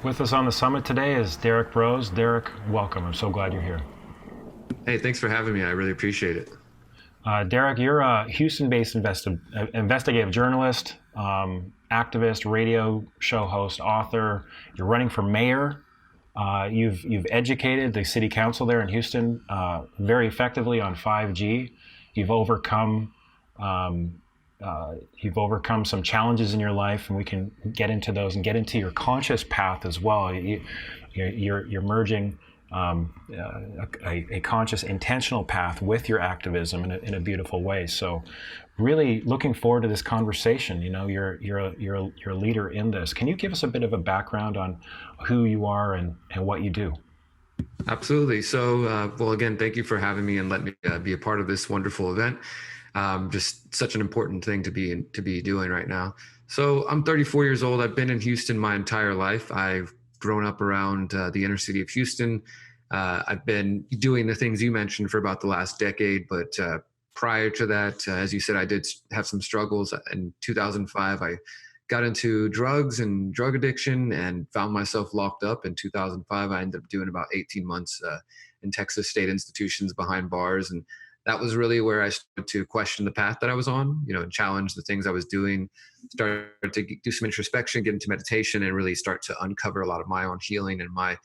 With us on the summit today is Derrick Broze. Derrick, welcome. I'm so glad you're here. Hey, thanks for having me. I really appreciate it. Derrick, you're a Houston-based investigative journalist, activist, radio show host, author. You're running for mayor. You've educated the city council there in Houston very effectively on 5G. You've overcome some challenges in your life, and we can get into those and get into your conscious path as well. You're merging a conscious, intentional path with your activism in a beautiful way. So, really looking forward to this conversation. You know, you're a leader in this. Can you give us a bit of a background on who you are and what you do? Absolutely. So, well, again, thank you for having me and let me be a part of this wonderful event. Just such an important thing to be doing right now. So I'm 34 years old. I've been in Houston my entire life. I've grown up around the inner city of Houston. I've been doing the things you mentioned for about the last decade, but prior to that, as you said, I did have some struggles. In 2005, I got into drugs and drug addiction and found myself locked up. In 2005, I ended up doing about 18 months in Texas state institutions behind bars. And that was really where I started to question the path that I was on, and challenge the things I was doing, started to do some introspection, get into meditation, and really start to uncover a lot of my own healing and my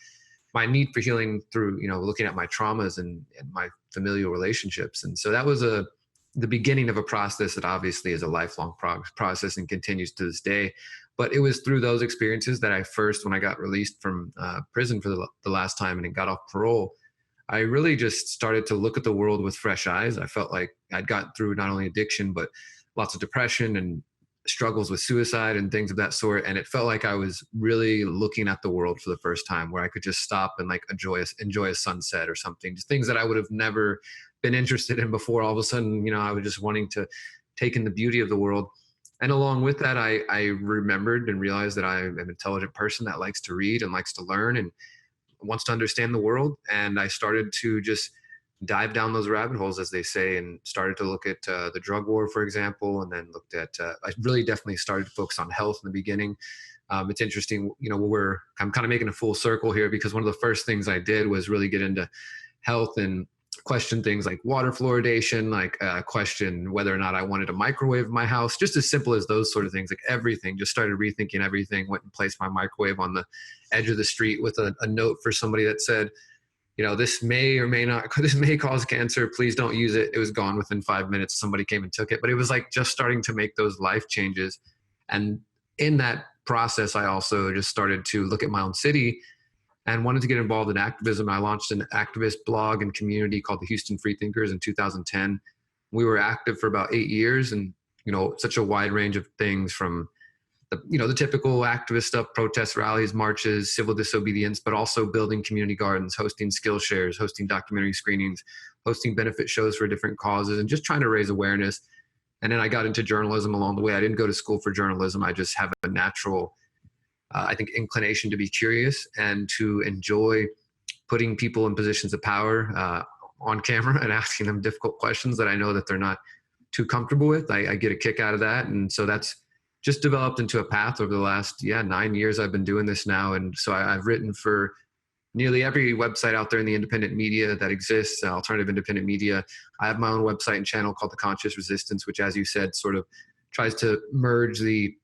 need for healing through, looking at my traumas and my familial relationships. And so that was the beginning of a process that obviously is a lifelong process and continues to this day. But it was through those experiences that I first, when I got released from prison for the last time and got off parole, I really just started to look at the world with fresh eyes. I felt like I'd gotten through not only addiction, but lots of depression and struggles with suicide and things of that sort. And it felt like I was really looking at the world for the first time, where I could just stop and like enjoy a sunset or something, just things that I would have never been interested in before. All of a sudden, I was just wanting to take in the beauty of the world. And along with that, I remembered and realized that I'm an intelligent person that likes to read and likes to learn and wants to understand the world. And I started to just dive down those rabbit holes, as they say, and started to look at the drug war, for example, and then looked at, I really definitely started to focus on health in the beginning. It's interesting, I'm kind of making a full circle here, because one of the first things I did was really get into health and question things like water fluoridation, like question whether or not I wanted a microwave in my house, just as simple as those sort of things. Like everything, just started rethinking everything, went and placed my microwave on the edge of the street with a note for somebody that said, this may or may not, this may cause cancer, please don't use it. It was gone within 5 minutes. Somebody came and took it. But it was like just starting to make those life changes. And in that process, I also just started to look at my own city and wanted to get involved in activism. I launched an activist blog and community called the Houston Freethinkers in 2010. We were active for about 8 years, and such a wide range of things, from the typical activist stuff, protests, rallies, marches, civil disobedience, but also building community gardens, hosting skill shares, hosting documentary screenings, hosting benefit shows for different causes, and just trying to raise awareness. And then I got into journalism along the way. I didn't go to school for journalism. I just have a natural I think, inclination to be curious and to enjoy putting people in positions of power on camera and asking them difficult questions that I know that they're not too comfortable with. I get a kick out of that. And so that's just developed into a path over the last 9 years. I've been doing this now. And so I've written for nearly every website out there in the independent media that exists, alternative independent media. I have my own website and channel called The Conscious Resistance, which, as you said, sort of tries to merge the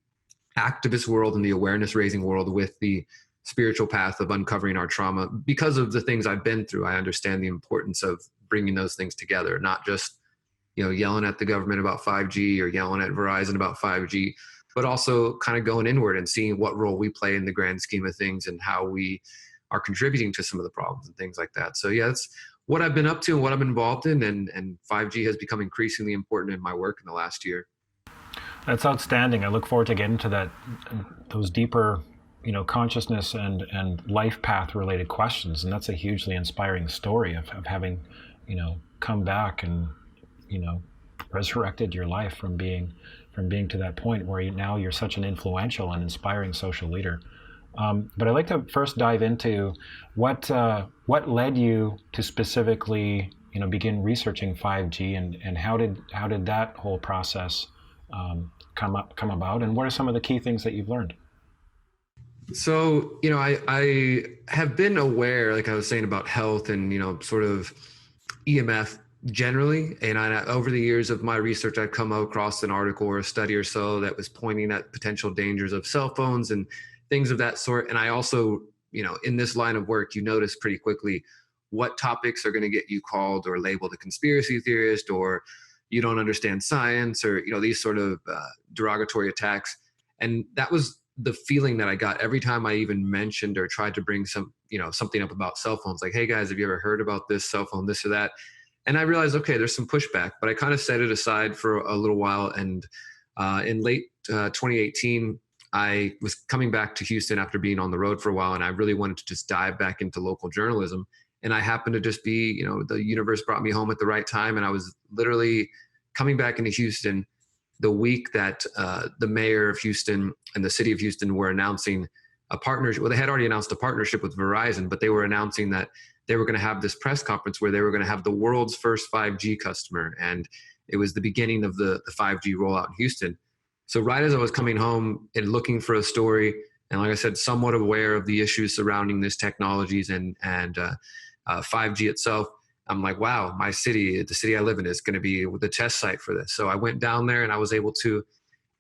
activist world and the awareness raising world with the spiritual path of uncovering our trauma. Because of the things I've been through, I understand the importance of bringing those things together, not just, yelling at the government about 5G or yelling at Verizon about 5G, but also kind of going inward and seeing what role we play in the grand scheme of things and how we are contributing to some of the problems and things like that. So that's what I've been up to and what I've been involved in. And 5G has become increasingly important in my work in the last year. That's outstanding. I look forward to getting to those deeper, consciousness and life path related questions. And that's a hugely inspiring story of having, come back and, resurrected your life from being to that point where you're such an influential and inspiring social leader. But I'd like to first dive into what led you to specifically begin researching 5G, and how did that whole process come about, and what are some of the key things that you've learned? So, I have been aware, like I was saying, about health and, sort of EMF generally. And over the years of my research, I've come across an article or a study or so that was pointing at potential dangers of cell phones and things of that sort. And I also, in this line of work, you notice pretty quickly what topics are going to get you called or labeled a conspiracy theorist, or you don't understand science, or, these sort of derogatory attacks. And that was the feeling that I got every time I even mentioned or tried to bring something up about cell phones. Like, hey guys, have you ever heard about this cell phone, this or that? And I realized, okay, there's some pushback, but I kind of set it aside for a little while. And in late 2018, I was coming back to Houston after being on the road for a while, and I really wanted to just dive back into local journalism. And I happened to just be, the universe brought me home at the right time. And I was literally coming back into Houston the week that the mayor of Houston and the city of Houston were announcing a partnership. Well, they had already announced a partnership with Verizon, but they were announcing that they were going to have this press conference where they were going to have the world's first 5G customer. And it was the beginning of the 5G rollout in Houston. So right as I was coming home and looking for a story, and like I said, somewhat aware of the issues surrounding this technologies and 5G itself, I'm like, wow, my city, the city I live in, is going to be the test site for this. So I went down there and I was able to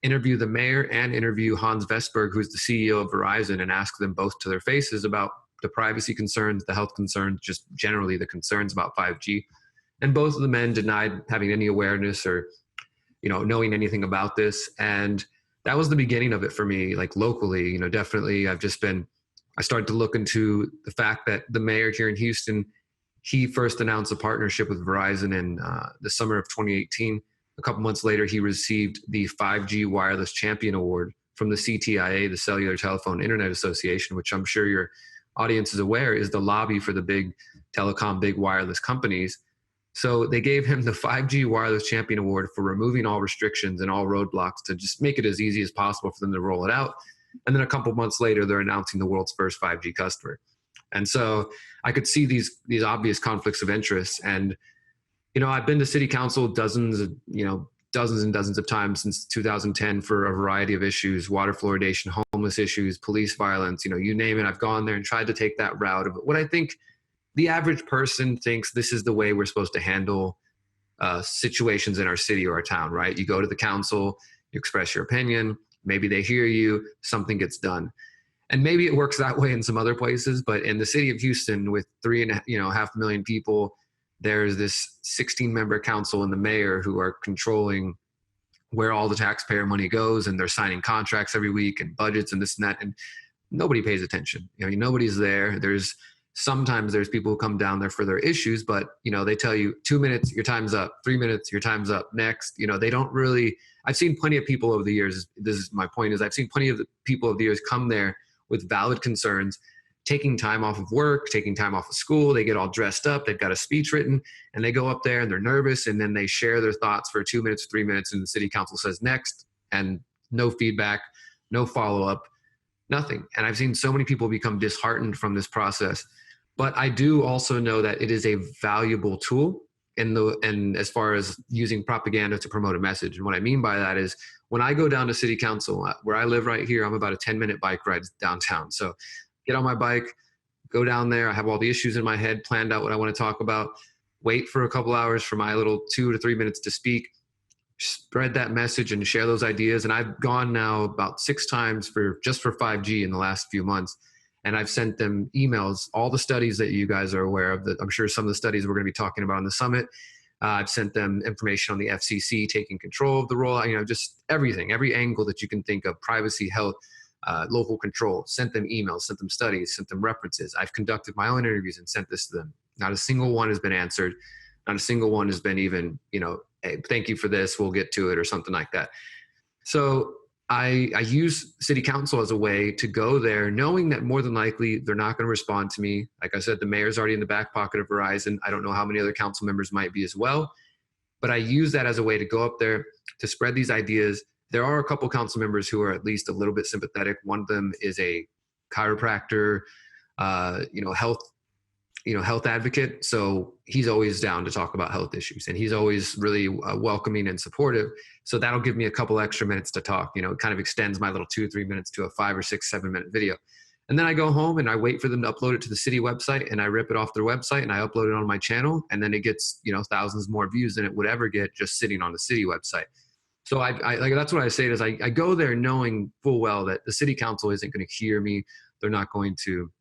interview the mayor and interview Hans Vestberg, who's the CEO of Verizon, and ask them both to their faces about the privacy concerns, the health concerns, just generally the concerns about 5G. And both of the men denied having any awareness or, knowing anything about this. And that was the beginning of it for me, like locally, definitely I started to look into the fact that the mayor here in Houston, he first announced a partnership with Verizon in the summer of 2018. A couple months later, he received the 5G Wireless Champion Award from the CTIA, the Cellular Telephone Internet Association, which I'm sure your audience is aware is the lobby for the big telecom, big wireless companies. So they gave him the 5G Wireless Champion Award for removing all restrictions and all roadblocks to just make it as easy as possible for them to roll it out. And then a couple months later, they're announcing the world's first 5G customer. And so I could see these obvious conflicts of interest. And, I've been to city council dozens and dozens of times since 2010 for a variety of issues: water fluoridation, homeless issues, police violence, you name it. I've gone there and tried to take that route of what I think the average person thinks this is the way we're supposed to handle situations in our city or our town, right? You go to the council, you express your opinion, maybe they hear you, something gets done. And maybe it works that way in some other places, but in the city of Houston with 3.5 million people, there's this 16-member council and the mayor who are controlling where all the taxpayer money goes, and they're signing contracts every week and budgets and this and that, and nobody pays attention. Nobody's there. Sometimes there's people who come down there for their issues, but they tell you 2 minutes, your time's up, 3 minutes, your time's up, next. They don't really. I've seen plenty of people over the years. This is my point: is I've seen plenty of the people over the years come there with valid concerns, taking time off of work, taking time off of school. They get all dressed up. They've got a speech written, and they go up there and they're nervous, and then they share their thoughts for 2 minutes, 3 minutes, and the city council says next, and no feedback, no follow-up, nothing. And I've seen so many people become disheartened from this process. But I do also know that it is a valuable tool and as far as using propaganda to promote a message. And what I mean by that is when I go down to city council, where I live right here, I'm about a 10-minute bike ride downtown. So get on my bike, go down there. I have all the issues in my head, planned out what I want to talk about, wait for a couple hours for my little 2 to 3 minutes to speak, spread that message and share those ideas. And I've gone now about 6 times for 5G in the last few months. And I've sent them emails, all the studies that you guys are aware of, that I'm sure some of the studies we're going to be talking about in the summit. I've sent them information on the FCC taking control of the rollout, just everything, every angle that you can think of: privacy, health, local control. Sent them emails, sent them studies, sent them references. I've conducted my own interviews and sent this to them. Not a single one has been answered. Not a single one has been even, hey, thank you for this, we'll get to it, or something like that. So I use city council as a way to go there, knowing that more than likely they're not going to respond to me. Like I said, the mayor's already in the back pocket of Verizon. I don't know how many other council members might be as well, but I use that as a way to go up there to spread these ideas. There are a couple council members who are at least a little bit sympathetic. One of them is a chiropractor, health, health advocate. So he's always down to talk about health issues, and he's always really welcoming and supportive. So that'll give me a couple extra minutes to talk. It kind of extends my little 2 or 3 minutes to a 5 or 6, 7 minute video. And then I go home and I wait for them to upload it to the city website, and I rip it off their website and I upload it on my channel. And then it gets, thousands more views than it would ever get just sitting on the city website. So I like, that's what I say is I go there knowing full well that the city council isn't going to hear me. They're not going to,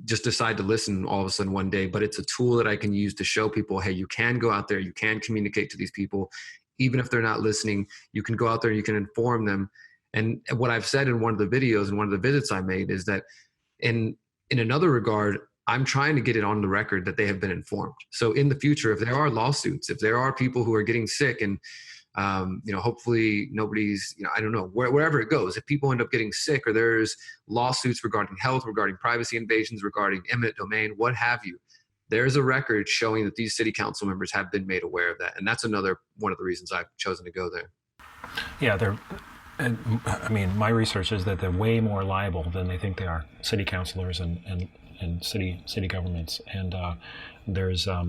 just decide to listen all of a sudden one day, but it's a tool that I can use to show people, hey, you can go out there, you can communicate to these people. Even if they're not listening, you can go out there, you can inform them. And what I've said in one of the videos and one of the visits I made is that in another regard, I'm trying to get it on the record that they have been informed. So in the future, if there are lawsuits, if there are people who are getting sick and, hopefully nobody's, I don't know, wherever it goes, if people end up getting sick or there's lawsuits regarding health, regarding privacy invasions, regarding eminent domain, what have you, there's a record showing that these city council members have been made aware of that. And that's another one of the reasons I've chosen to go there. Yeah, my research is that they're way more liable than they think they are, city councilors and city governments. And there's a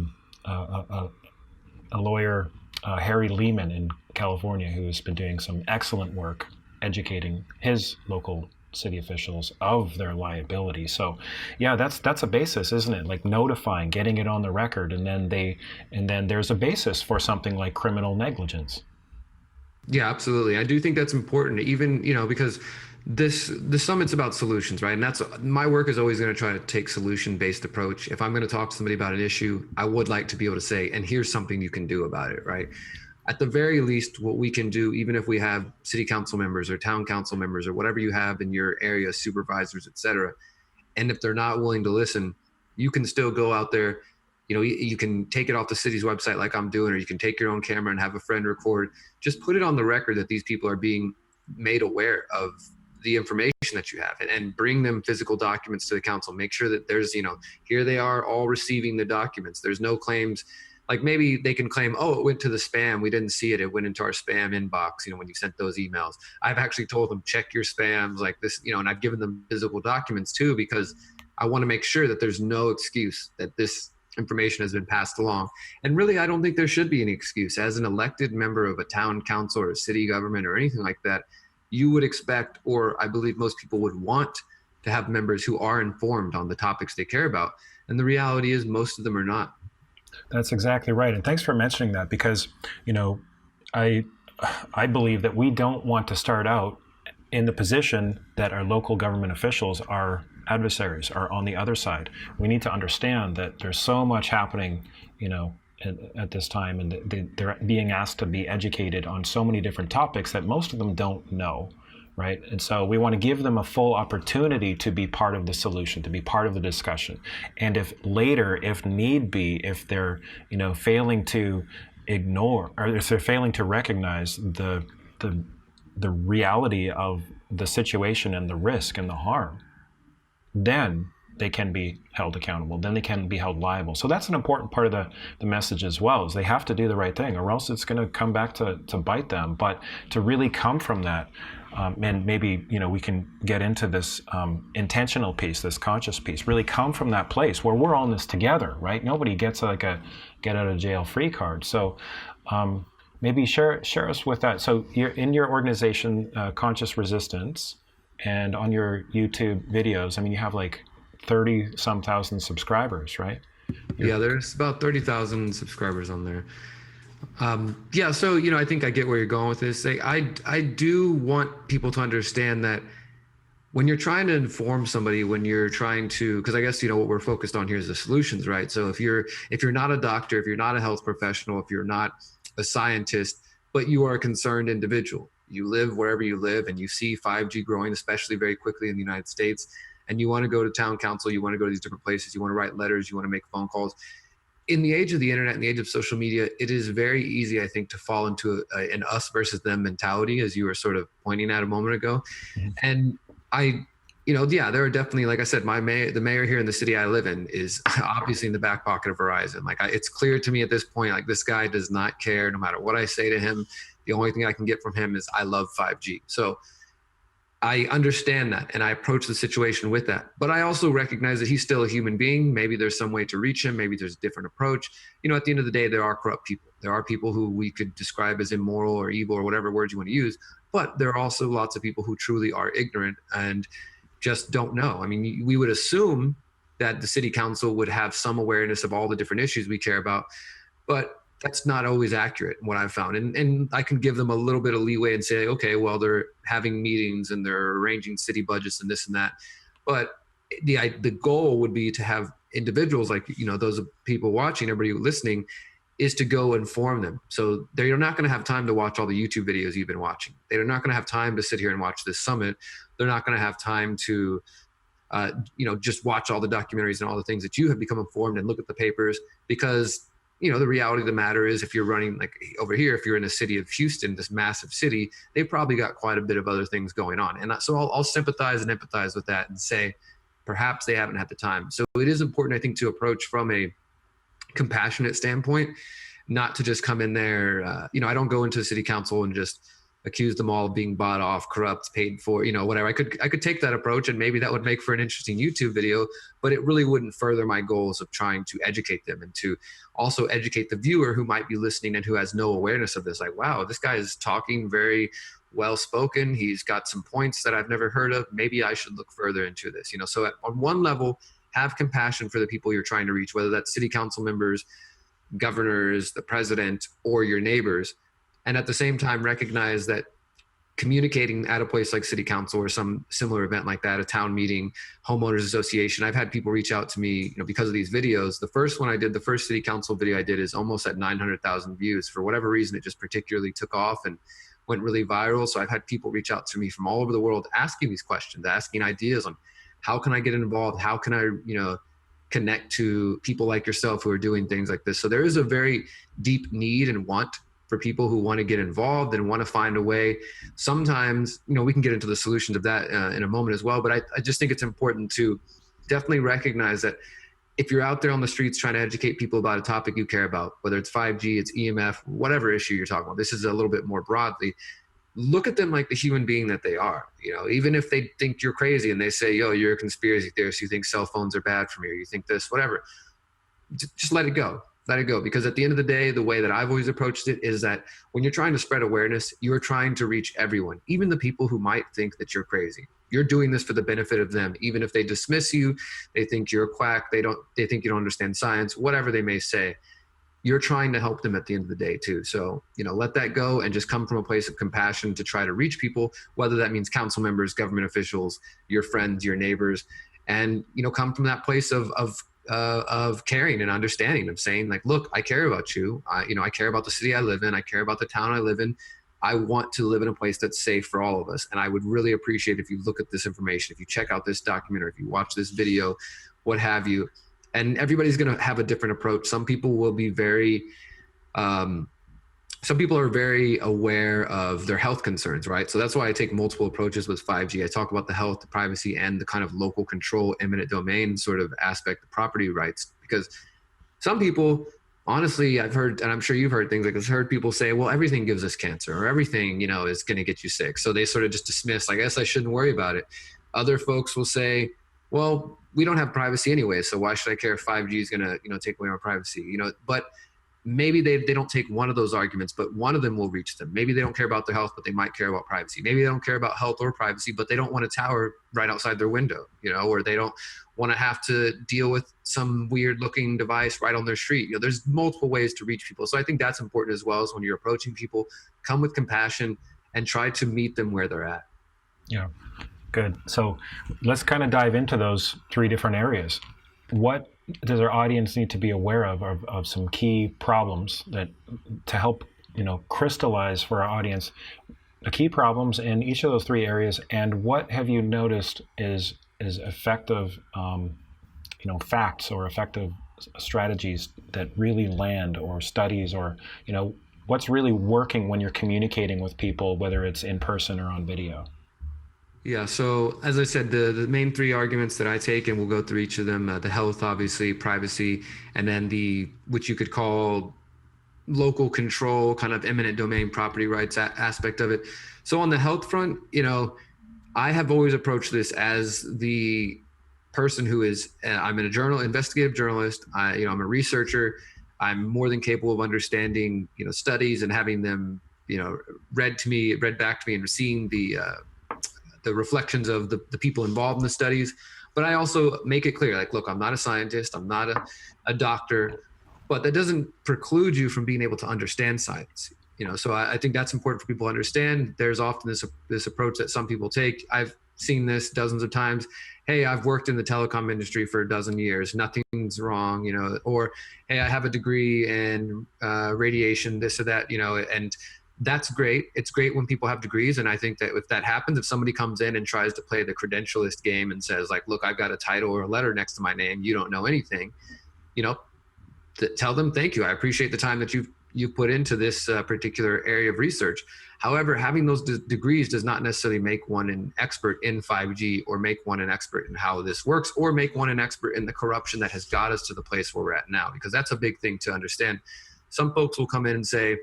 lawyer, Harry Lehman in California, who has been doing some excellent work educating his local city officials of their liability. So yeah, that's a basis, isn't it? Like notifying, getting it on the record, and then there's a basis for something like criminal negligence. Yeah, absolutely. I do think that's important, even, because the summit's about solutions, right? And that's my work is always going to try to take solution-based approach. If I'm going to talk to somebody about an issue, I would like to be able to say, and here's something you can do about it, right? At the very least, what we can do, even if we have city council members or town council members or whatever you have in your area, supervisors, et cetera, and if they're not willing to listen, you can still go out there. You can take it off the city's website like I'm doing, or you can take your own camera and have a friend record. Just put it on the record that these people are being made aware of the information that you have, and bring them physical documents to the council. Make sure that there's, here they are all receiving the documents. There's no claims. Like maybe they can claim, oh, it went to the spam. We didn't see it. It went into our spam inbox, when you sent those emails. I've actually told them, check your spams like this, and I've given them physical documents too, because I want to make sure that there's no excuse that this information has been passed along. And really, I don't think there should be any excuse. As an elected member of a town council or a city government or anything like that, you would expect, or I believe most people would want, to have members who are informed on the topics they care about. And the reality is most of them are not. That's exactly right. And thanks for mentioning that, because, I believe that we don't want to start out in the position that our local government officials are adversaries, are on the other side. We need to understand that there's so much happening, at this time, and they're being asked to be educated on so many different topics that most of them don't know, right? And so we want to give them a full opportunity to be part of the solution, to be part of the discussion. And if later, if need be, if they're, failing to ignore, or if they're failing to recognize the reality of the situation and the risk and the harm, then they can be held accountable, then they can be held liable. So that's an important part of the message as well, is they have to do the right thing, or else it's going to come back to bite them. But to really come from that, and maybe, we can get into this intentional piece, this conscious piece, really come from that place where we're all in this together, right? Nobody gets like a get out of jail free card. So maybe share us with that. So you're in your organization, Conscious Resistance, and on your YouTube videos, you have like 30-some thousand subscribers, right? Yeah, there's about 30,000 subscribers on there. So, I think I get where you're going with this. I do want people to understand that when you're trying to inform somebody, when you're trying to, because I guess, what we're focused on here is the solutions, right? So if you're not a doctor, if you're not a health professional, if you're not a scientist, but you are a concerned individual, you live wherever you live and you see 5G growing, especially very quickly in the United States, and you want to go to town council, you want to go to these different places, you want to write letters, you want to make phone calls. In the age of the internet, in the age of social media, it is very easy, I think, to fall into an us versus them mentality, as you were sort of pointing at a moment ago. Mm-hmm. And there are definitely, like I said, the mayor here in the city I live in is obviously in the back pocket of Verizon. It's clear to me at this point, this guy does not care no matter what I say to him. The only thing I can get from him is I love 5G. So I understand that and I approach the situation with that. But I also recognize that he's still a human being. Maybe there's some way to reach him. Maybe there's a different approach. At the end of the day, there are corrupt people. There are people who we could describe as immoral or evil or whatever words you want to use. But there are also lots of people who truly are ignorant and just don't know. I mean, we would assume that the city council would have some awareness of all the different issues we care about. But that's not always accurate, what I've found. And I can give them a little bit of leeway and say, okay, well, they're having meetings and they're arranging city budgets and this and that. But the goal would be to have individuals like, those people watching, everybody listening, is to go inform them. So they're not going to have time to watch all the YouTube videos you've been watching. They're not going to have time to sit here and watch this summit. They're not going to have time to just watch all the documentaries and all the things that you have become informed and look at the papers, because the reality of the matter is, if you're running like over here, if you're in the city of Houston, this massive city, they've probably got quite a bit of other things going on. And so I'll sympathize and empathize with that and say, perhaps they haven't had the time. So it is important, I think, to approach from a compassionate standpoint, not to just come in there. I don't go into the city council and just accuse them all of being bought off, corrupt, paid for, whatever. I could take that approach, and maybe that would make for an interesting YouTube video, but it really wouldn't further my goals of trying to educate them and to also educate the viewer who might be listening and who has no awareness of this. Like, wow, this guy is talking very well spoken. He's got some points that I've never heard of. Maybe I should look further into this. So on one level, have compassion for the people you're trying to reach, whether that's city council members, governors, the president, or your neighbors. And at the same time, recognize that communicating at a place like city council or some similar event like that, a town meeting, homeowners association, I've had people reach out to me, because of these videos. The first one I did, the first city council video I did, is almost at 900,000 views. For whatever reason, it just particularly took off and went really viral. So I've had people reach out to me from all over the world asking these questions, asking ideas on how can I get involved? How can I, connect to people like yourself who are doing things like this? So there is a very deep need and want for people who want to get involved and want to find a way. Sometimes, we can get into the solutions of that in a moment as well. But I just think it's important to definitely recognize that if you're out there on the streets trying to educate people about a topic you care about, whether it's 5G, it's EMF, whatever issue you're talking about, this is a little bit more broadly, look at them like the human being that they are. Even if they think you're crazy and they say, yo, you're a conspiracy theorist, you think cell phones are bad for me, or you think this, whatever, just let it go. Let it go. Because at the end of the day, the way that I've always approached it is that when you're trying to spread awareness, you're trying to reach everyone, even the people who might think that you're crazy. You're doing this for the benefit of them. Even if they dismiss you, they think you're a quack, they think you don't understand science, whatever they may say, you're trying to help them at the end of the day too. So, let that go and just come from a place of compassion to try to reach people, whether that means council members, government officials, your friends, your neighbors, and, come from that place of caring and understanding, of saying like, look, I care about you. I care about the city I live in. I care about the town I live in. I want to live in a place that's safe for all of us. And I would really appreciate if you look at this information, if you check out this documentary, if you watch this video, what have you. And everybody's going to have a different approach. Some people will be some people are very aware of their health concerns, right? So that's why I take multiple approaches with 5G. I talk about the health, the privacy, and the kind of local control, eminent domain sort of aspect of property rights. Because some people, honestly, I've heard, and I'm sure you've heard things like this, heard people say, well, everything gives us cancer, or everything, is going to get you sick. So they sort of just dismiss, I guess I shouldn't worry about it. Other folks will say, well, we don't have privacy anyway, so why should I care if 5G is going to, take away our privacy? But maybe they don't take one of those arguments, but one of them will reach them. Maybe they don't care about their health, but they might care about privacy. Maybe they don't care about health or privacy, but they don't want a tower right outside their window, or they don't want to have to deal with some weird looking device right on their street. There's multiple ways to reach people. So I think that's important as well, as when you're approaching people, come with compassion and try to meet them where they're at. Yeah. Good. So let's kind of dive into those three different areas. What does our audience need to be aware of some key problems that to help, crystallize for our audience the key problems in each of those three areas, and what have you noticed is effective, facts or effective strategies that really land, or studies, or, what's really working when you're communicating with people, whether it's in person or on video? Yeah. So as I said, the main three arguments that I take, and we'll go through each of them, the health, obviously, privacy, and then which you could call local control, kind of eminent domain property rights aspect of it. So on the health front, I have always approached this as the person who is, I'm a investigative journalist. I'm a researcher. I'm more than capable of understanding, studies and having them, read back to me, and seeing the reflections of the people involved in the studies. But I also make it clear, like, look, I'm not a scientist, I'm not a doctor, but that doesn't preclude you from being able to understand science. So I think that's important for people to understand. There's often this approach that some people take. I've seen this dozens of times. Hey, I've worked in the telecom industry for a dozen years. Nothing's wrong, or hey, I have a degree in radiation, this or that, and that's great. It's great when people have degrees. And I think that if that happens, if somebody comes in and tries to play the credentialist game and says, like, look, I've got a title or a letter next to my name, you don't know anything, tell them, thank you. I appreciate the time that you've put into this particular area of research. However, having those degrees does not necessarily make one an expert in 5G, or make one an expert in how this works, or make one an expert in the corruption that has got us to the place where we're at now, because that's a big thing to understand. Some folks will come in and say,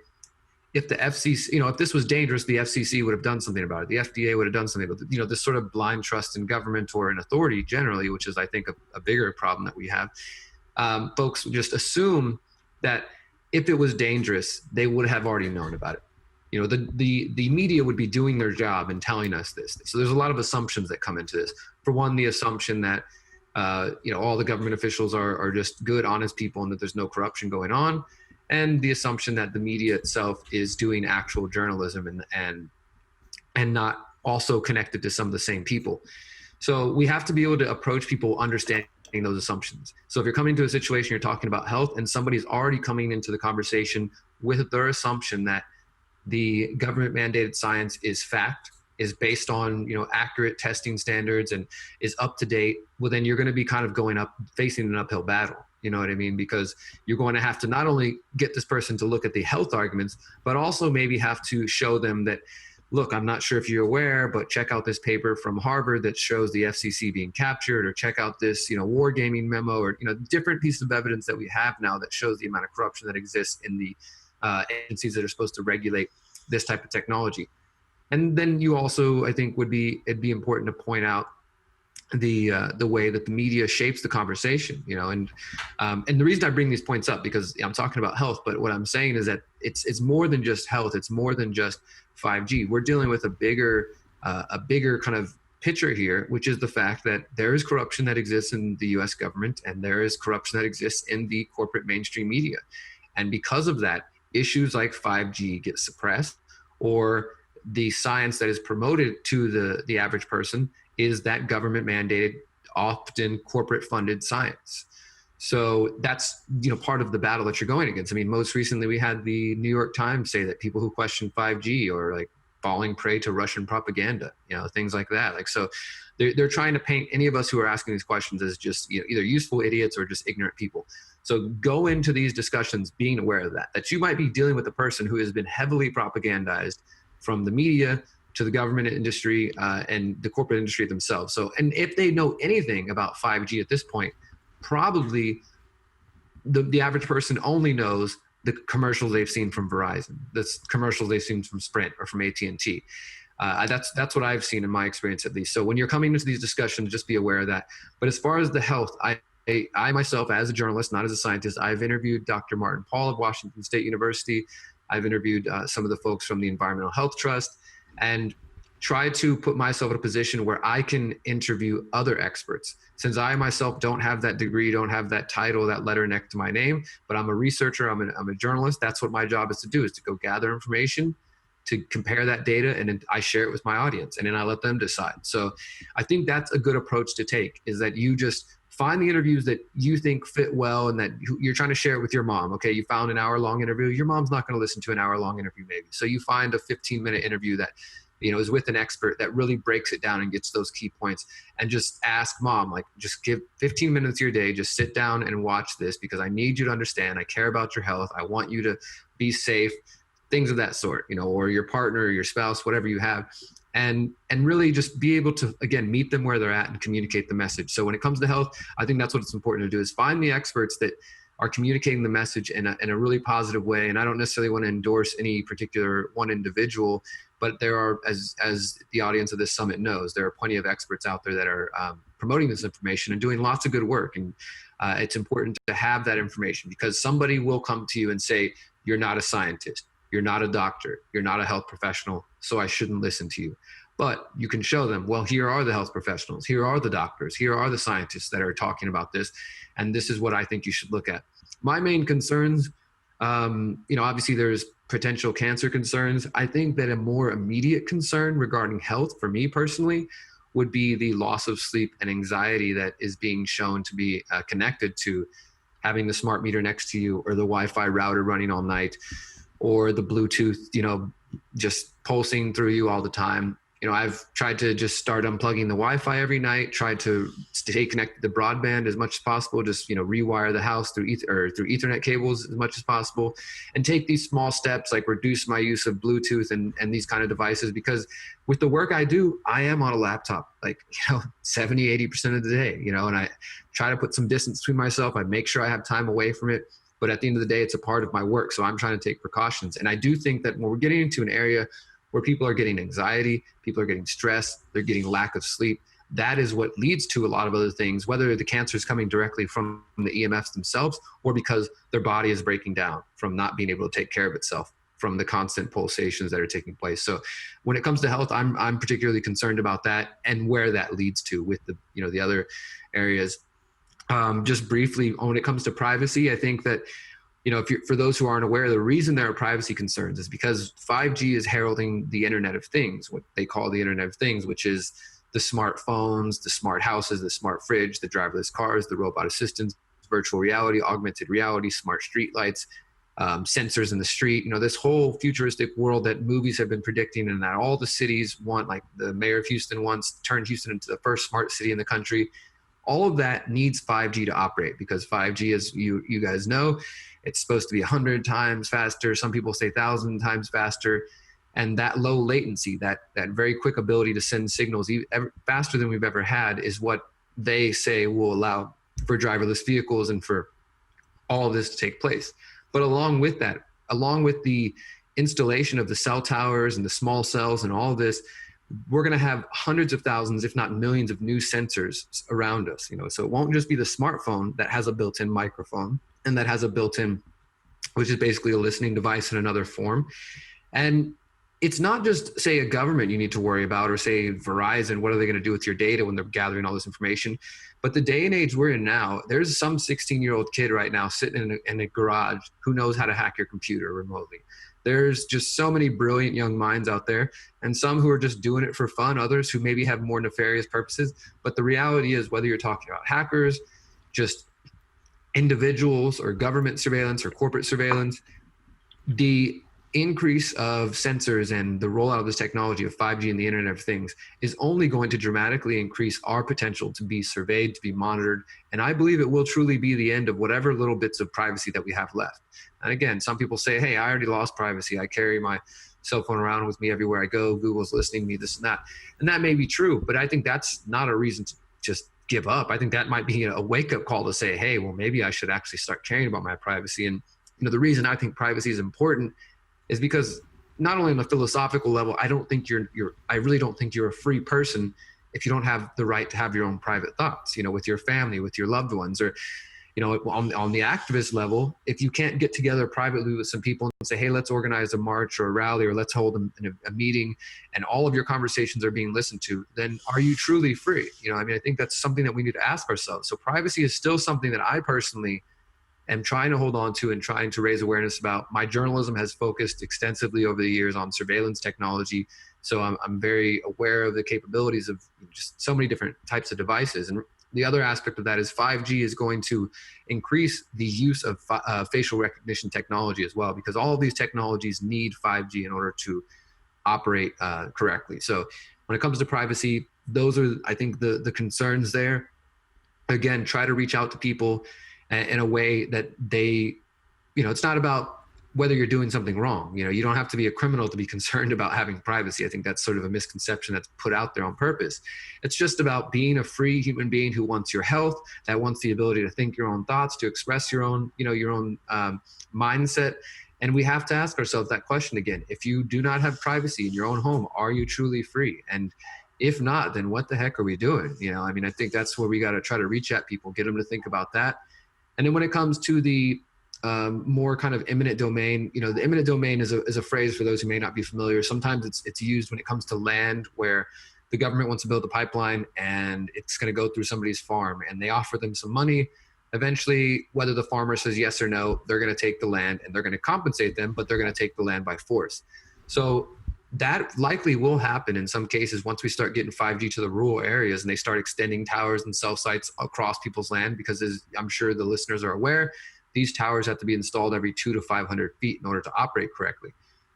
if the FCC, if this was dangerous, the FCC would have done something about it. The FDA would have done something about it. This sort of blind trust in government or in authority generally, which is, I think, a bigger problem that we have. Folks just assume that if it was dangerous, they would have already known about it. The media would be doing their job and telling us this. So there's a lot of assumptions that come into this. For one, the assumption that all the government officials are just good, honest people, and that there's no corruption going on, and the assumption that the media itself is doing actual journalism and not also connected to some of the same people. So we have to be able to approach people understanding those assumptions. So if you're coming to a situation, you're talking about health, and somebody's already coming into the conversation with their assumption that the government mandated science is fact, is based on accurate testing standards, and is up to date, well, then you're going to be kind of facing an uphill battle. You know what I mean? Because you're going to have to not only get this person to look at the health arguments, but also maybe have to show them that, look, I'm not sure if you're aware, but check out this paper from Harvard that shows the FCC being captured, or check out this, wargaming memo, or, different pieces of evidence that we have now that shows the amount of corruption that exists in the agencies that are supposed to regulate this type of technology. And then you also, I think, it'd be important to point out the way that the media shapes the conversation, and the reason I bring these points up, because I'm talking about health, but what I'm saying is that it's more than just health. It's more than just 5G. We're dealing with a bigger kind of picture here, which is the fact that there is corruption that exists in the U.S. government, and there is corruption that exists in the corporate mainstream media. And because of that, issues like 5G get suppressed, or the science that is promoted to the average person is that government mandated, often corporate funded science. So that's, part of the battle that you're going against. I mean, most recently we had the New York Times say that people who question 5G are like falling prey to Russian propaganda, things like that. Like, so they're trying to paint any of us who are asking these questions as just, either useful idiots or just ignorant people. So go into these discussions being aware of that you might be dealing with a person who has been heavily propagandized from the media to the government industry and the corporate industry themselves. So, and if they know anything about 5G at this point, probably the average person only knows the commercials they've seen from Verizon, the commercials they've seen from Sprint or from AT&T. That's what I've seen in my experience, at least. So when you're coming into these discussions, just be aware of that. But as far as the health, I myself, as a journalist, not as a scientist, I've interviewed Dr. Martin Pall of Washington State University. I've interviewed some of the folks from the Environmental Health Trust, and try to put myself in a position where I can interview other experts. Since I myself don't have that degree, don't have that title, that letter next to my name, but I'm a researcher, I'm a journalist. That's what my job is to go gather information, to compare that data, and then I share it with my audience, and then I let them decide. So I think that's a good approach to take, is that you just find the interviews that you think fit well, and that you're trying to share it with your mom. Okay, you found an hour-long interview. Your mom's not going to listen to an hour-long interview, maybe. So you find a 15-minute interview that, is with an expert that really breaks it down and gets those key points, and just ask mom, like, just give 15 minutes of your day, just sit down and watch this, because I need you to understand, I care about your health. I want you to be safe, things of that sort, or your partner or your spouse, whatever you have. And really just be able to, again, meet them where they're at and communicate the message. So when it comes to health, I think that's what it's important to do, is find the experts that are communicating the message in a really positive way. And I don't necessarily want to endorse any particular one individual, but there are, as the audience of this summit knows, there are plenty of experts out there that are promoting this information and doing lots of good work. And it's important to have that information, because somebody will come to you and say, you're not a scientist, you're not a doctor, you're not a health professional, so I shouldn't listen to you. But you can show them, well, here are the health professionals, here are the doctors, here are the scientists that are talking about this, and this is what I think you should look at. My main concerns, obviously there's potential cancer concerns. I think that a more immediate concern regarding health for me personally would be the loss of sleep and anxiety that is being shown to be connected to having the smart meter next to you, or the Wi-Fi router running all night, or the Bluetooth, just pulsing through you all the time. I've tried to just start unplugging the Wi-Fi every night, try to stay connected to broadband as much as possible, just, rewire the house through Ethernet cables as much as possible, and take these small steps, like reduce my use of Bluetooth and these kind of devices, because with the work I do, I am on a laptop, 70, 80% of the day, and I try to put some distance between myself. I make sure I have time away from it. But at the end of the day, it's a part of my work. So I'm trying to take precautions. And I do think that when we're getting into an area where people are getting anxiety, people are getting stress, they're getting lack of sleep, that is what leads to a lot of other things, whether the cancer is coming directly from the EMFs themselves, or because their body is breaking down from not being able to take care of itself from the constant pulsations that are taking place. So when it comes to health, I'm particularly concerned about that and where that leads to with the other areas. Just briefly, when it comes to privacy, I think that, for those who aren't aware, the reason there are privacy concerns is because 5G is heralding the Internet of Things, what they call the Internet of Things, which is the smartphones, the smart houses, the smart fridge, the driverless cars, the robot assistants, virtual reality, augmented reality, smart street lights, sensors in the street, this whole futuristic world that movies have been predicting, and that all the cities want, like the mayor of Houston wants, turned Houston into the first smart city in the country. All of that needs 5G to operate, because 5G, as you guys know, it's supposed to be 100 times faster. Some people say 1,000 times faster. And that low latency, that very quick ability to send signals faster than we've ever had, is what they say will allow for driverless vehicles and for all of this to take place. But along with that, along with the installation of the cell towers and the small cells and all of this, we're going to have hundreds of thousands, if not millions, of new sensors around us. So it won't just be the smartphone that has a built-in microphone and that has a built-in, which is basically a listening device in another form. And it's not just, say, a government you need to worry about, or say Verizon, what are they going to do with your data when they're gathering all this information? But the day and age we're in now, there's some 16-year-old kid right now sitting in a garage who knows how to hack your computer remotely. There's just so many brilliant young minds out there, and some who are just doing it for fun, others who maybe have more nefarious purposes. But the reality is, whether you're talking about hackers, just individuals, or government surveillance or corporate surveillance, the increase of sensors and the rollout of this technology of 5G and the Internet of Things is only going to dramatically increase our potential to be surveyed, to be monitored. And I believe it will truly be the end of whatever little bits of privacy that we have left. And again, some people say, hey, I already lost privacy. I carry my cell phone around with me everywhere I go. Google's listening to me, this and that. And that may be true, but I think that's not a reason to just give up. I think that might be a wake-up call to say, hey, well, maybe I should actually start caring about my privacy. And the reason I think privacy is important is because, not only on a philosophical level, I really don't think you're a free person if you don't have the right to have your own private thoughts, with your family, with your loved ones, or, on the activist level, if you can't get together privately with some people and say, hey, let's organize a march or a rally, or let's hold a meeting, and all of your conversations are being listened to, then are you truly free? I think that's something that we need to ask ourselves. So privacy is still something that I personally am trying to hold on to and trying to raise awareness about. My journalism has focused extensively over the years on surveillance technology. So I'm very aware of the capabilities of just so many different types of devices. And the other aspect of that is 5G is going to increase the use of facial recognition technology as well, because all of these technologies need 5G in order to operate correctly. So when it comes to privacy, those are, I think, the concerns there. Again, try to reach out to people in a way that they, it's not about whether you're doing something wrong. You don't have to be a criminal to be concerned about having privacy. I think that's sort of a misconception that's put out there on purpose. It's just about being a free human being who wants your health, that wants the ability to think your own thoughts, to express your own, mindset. And we have to ask ourselves that question again. If you do not have privacy in your own home, are you truly free? And if not, then what the heck are we doing? I think that's where we got to try to reach at people, get them to think about that. And then when it comes to the more kind of eminent domain, the eminent domain is a phrase for those who may not be familiar. Sometimes it's used when it comes to land where the government wants to build a pipeline and it's going to go through somebody's farm and they offer them some money. Eventually, whether the farmer says yes or no, they're going to take the land and they're going to compensate them, but they're going to take the land by force. So that likely will happen in some cases once we start getting 5G to the rural areas and they start extending towers and cell sites across people's land, because as I'm sure the listeners are aware, these towers have to be installed every 200 to 500 feet in order to operate correctly.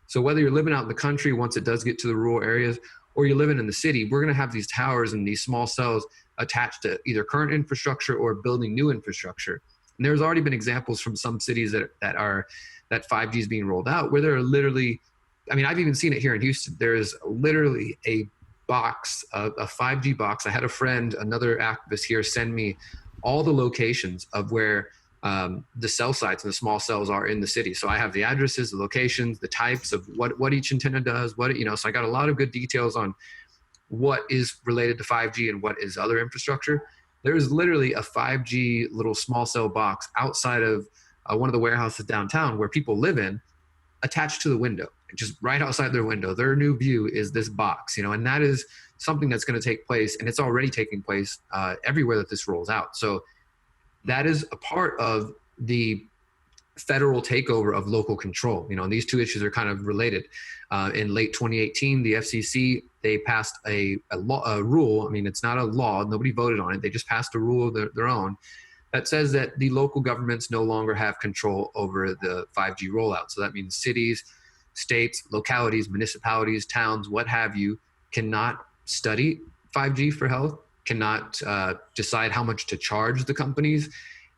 So whether you're living out in the country, once it does get to the rural areas, or you're living in the city, we're going to have these towers and these small cells attached to either current infrastructure or building new infrastructure. And there's already been examples from some cities that 5G is being rolled out where there are literally, I've even seen it here in Houston. There is literally a box, a 5G box. I had a friend, another activist here, send me all the locations of where the cell sites and the small cells are in the city. So I have the addresses, the locations, the types of what each antenna does, so I got a lot of good details on what is related to 5G and what is other infrastructure. There is literally a 5G little small cell box outside of one of the warehouses downtown where people live in, attached to the window, just right outside their window. Their new view is this box, and that is something that's going to take place, and it's already taking place everywhere that this rolls out. So that is a part of the federal takeover of local control. And these two issues are kind of related. In late 2018, the FCC, they passed a rule. It's not a law. Nobody voted on it. They just passed a rule of their own that says that the local governments no longer have control over the 5G rollout. So that means cities, states, localities, municipalities, towns, what have you, cannot study 5G for health, cannot decide how much to charge the companies,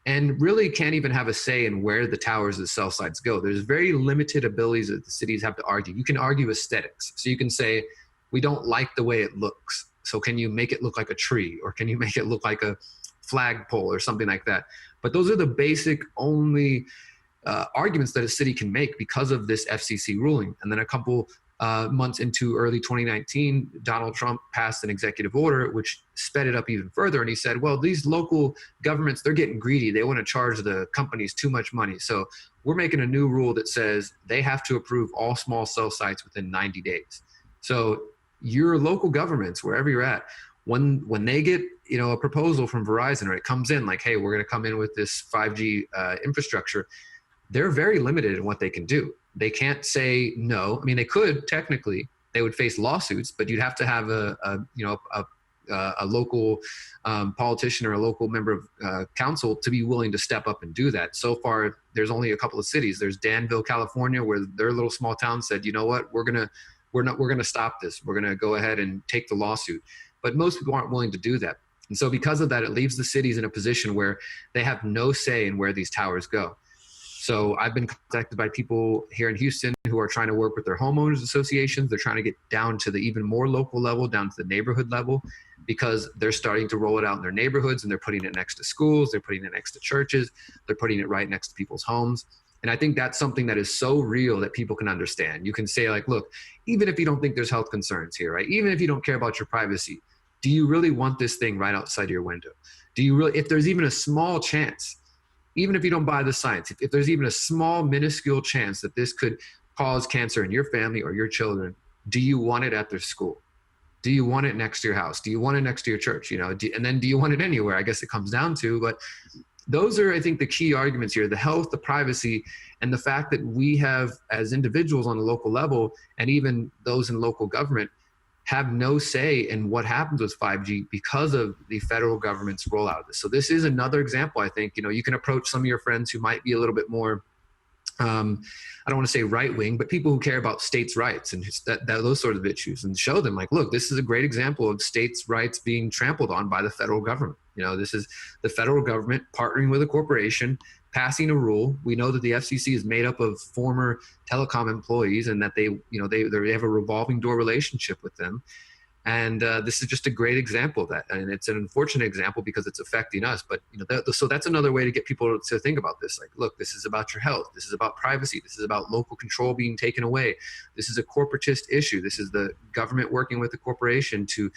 and really can't even have a say in where the towers and cell sites go. There's very limited abilities that the cities have to argue. You can argue aesthetics. So you can say, we don't like the way it looks. So can you make it look like a tree? Or can you make it look like a flagpole or something like that? But those are the basic only arguments that a city can make because of this FCC ruling. And then a couple months into early 2019, Donald Trump passed an executive order which sped it up even further. And he said, well, these local governments, they're getting greedy. They want to charge the companies too much money. So we're making a new rule that says they have to approve all small cell sites within 90 days. So your local governments, wherever you're at, when they get a proposal from Verizon, or it comes in like, hey, we're going to come in with this 5G infrastructure, they're very limited in what they can do. They can't say no. They could technically. They would face lawsuits, but you'd have to have a local politician or a local member of council to be willing to step up and do that. So far, there's only a couple of cities. There's Danville, California, where their little small town said, you know what, we're gonna stop this. We're gonna go ahead and take the lawsuit. But most people aren't willing to do that. And so because of that, it leaves the cities in a position where they have no say in where these towers go. So I've been contacted by people here in Houston who are trying to work with their homeowners associations. They're trying to get down to the even more local level, down to the neighborhood level, because they're starting to roll it out in their neighborhoods, and they're putting it next to schools. They're putting it next to churches. They're putting it right next to people's homes. And I think that's something that is so real that people can understand. You can say like, look, even if you don't think there's health concerns here, right? Even if you don't care about your privacy, do you really want this thing right outside your window? Do you really, if there's even a small chance, even if you don't buy the science, if there's even a small minuscule chance that this could cause cancer in your family or your children, do you want it at their school? Do you want it next to your house? Do you want it next to your church? And then do you want it anywhere? I guess it comes down to, but those are, I think, the key arguments here: the health, the privacy, and the fact that we have, as individuals on the local level, and even those in local government, have no say in what happens with 5G because of the federal government's rollout of this. So this is another example. I think, you can approach some of your friends who might be a little bit more, I don't want to say right wing, but people who care about states' rights and those sort of issues, and show them like, look, this is a great example of states' rights being trampled on by the federal government. This is the federal government partnering with a corporation, passing a rule. We know that the FCC is made up of former telecom employees, and that they have a revolving door relationship with them. And this is just a great example of that. And it's an unfortunate example because it's affecting us. But so that's another way to get people to think about this. Like, look, this is about your health. This is about privacy. This is about local control being taken away. This is a corporatist issue. This is the government working with the corporation to,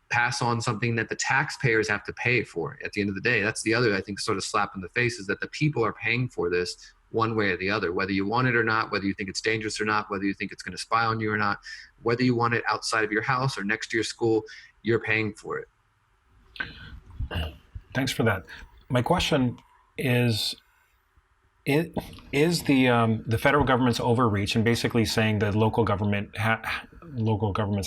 pass on something that the taxpayers have to pay for. At the end of the day, that's the other, I think, sort of slap in the face, is that the people are paying for this one way or the other, whether you want it or not, whether you think it's dangerous or not, whether you think it's going to spy on you or not, whether you want it outside of your house or next to your school, you're paying for it. Thanks for that. My question is the federal government's overreach and basically saying that local governments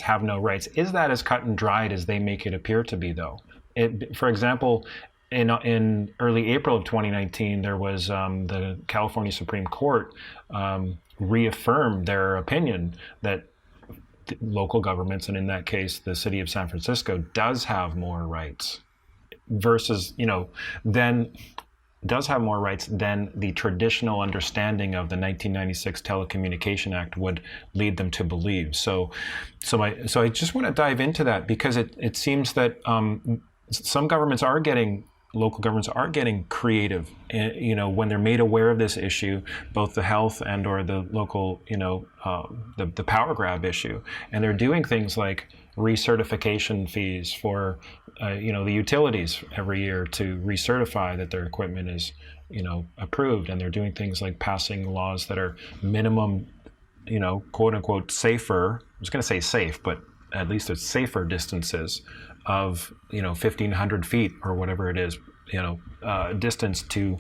have no rights, is that as cut and dried as they make it appear to be, though? For example, in early April of 2019, there was the California Supreme Court reaffirmed their opinion that local governments, and in that case, the city of San Francisco, does have more rights than the traditional understanding of the 1996 Telecommunication Act would lead them to believe. So I just want to dive into that, because it seems that local governments are getting creative, when they're made aware of this issue, both the health and or the local, the power grab issue. And they're doing things like recertification fees for, the utilities every year to recertify that their equipment is, approved. And they're doing things like passing laws that are minimum, quote unquote, safer. I was going to say safe, but at least it's safer distances of 1,500 feet or whatever it is, distance to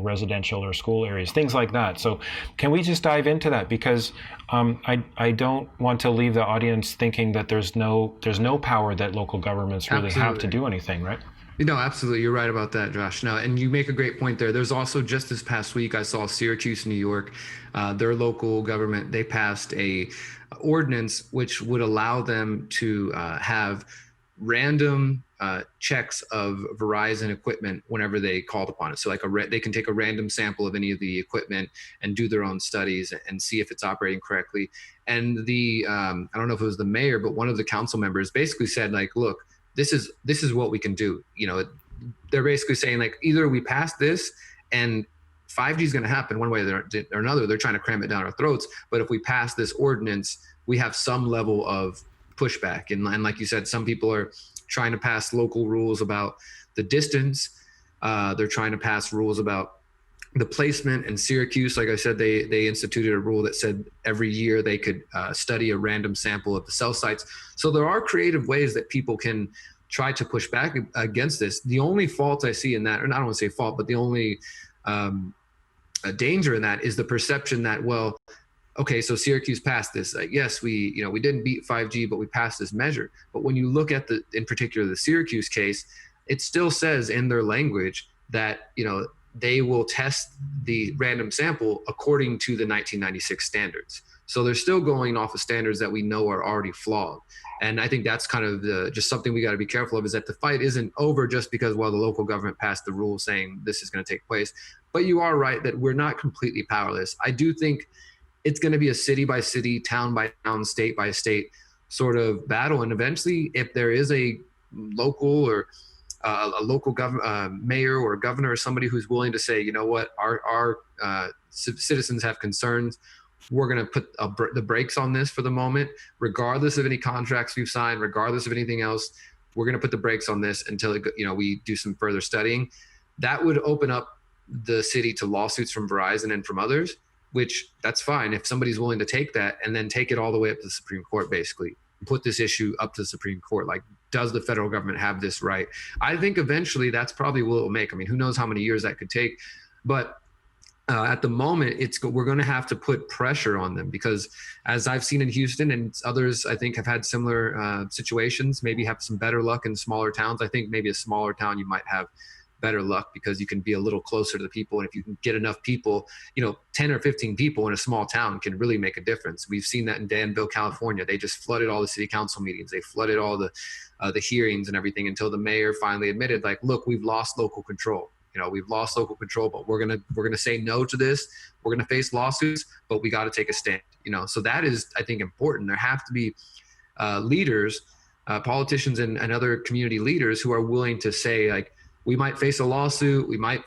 residential or school areas, things like that. So can we just dive into that? Because I don't want to leave the audience thinking that there's no power that local governments really have to do anything, right? Absolutely. You're right about that, Josh. No, and you make a great point there. There's also, just this past week, I saw Syracuse, New York, their local government, they passed a ordinance which would allow them to have random checks of Verizon equipment whenever they called upon it. So like they can take a random sample of any of the equipment and do their own studies and see if it's operating correctly. And I don't know if it was the mayor, but one of the council members basically said, like, look, this is what we can do. They're basically saying, like, either we pass this and 5G is going to happen one way or another. They're trying to cram it down our throats. But if we pass this ordinance, we have some level of pushback. And like you said, some people are trying to pass local rules about the distance. They're trying to pass rules about the placement. In Syracuse, like I said, they instituted a rule that said every year they could study a random sample of the cell sites. So there are creative ways that people can try to push back against this. The only fault I see in that, or I don't want to say fault, but the only danger in that is the perception that, well, okay, so Syracuse passed this. Yes, we didn't beat 5G, but we passed this measure. But when you look at in particular, the Syracuse case, it still says in their language that, they will test the random sample according to the 1996 standards. So they're still going off of standards that we know are already flawed. And I think that's kind of just something we got to be careful of, is that the fight isn't over just because, well, the local government passed the rule saying this is going to take place. But you are right that we're not completely powerless. I do think it's going to be a city by city, town by town, state by state sort of battle. And eventually, if there is a local or a local mayor or governor or somebody who's willing to say, you know what, our citizens have concerns, we're going to put the brakes on this for the moment, regardless of any contracts we've signed, regardless of anything else, we're going to put the brakes on this until we do some further studying. That would open up the city to lawsuits from Verizon and from others, which that's fine if somebody's willing to take that and then take it all the way up to the Supreme Court, basically put this issue up to the Supreme Court. Like, does the federal government have this right? I think eventually that's probably what it will make. I mean, who knows how many years that could take, but at the moment, we're going to have to put pressure on them, because as I've seen in Houston and others, I think have had similar situations, maybe have some better luck in smaller towns. I think maybe a smaller town, you might have better luck because you can be a little closer to the people. And if you can get enough people, 10 or 15 people in a small town can really make a difference. We've seen that in Danville, California. They just flooded all the city council meetings. They flooded all the hearings and everything until the mayor finally admitted, like, look, we've lost local control. We've lost local control, but we're gonna say no to this. We're gonna face lawsuits, but we got to take a stand. So that is, I think, important. There have to be leaders, politicians, and other community leaders who are willing to say, like, we might face a lawsuit, we might,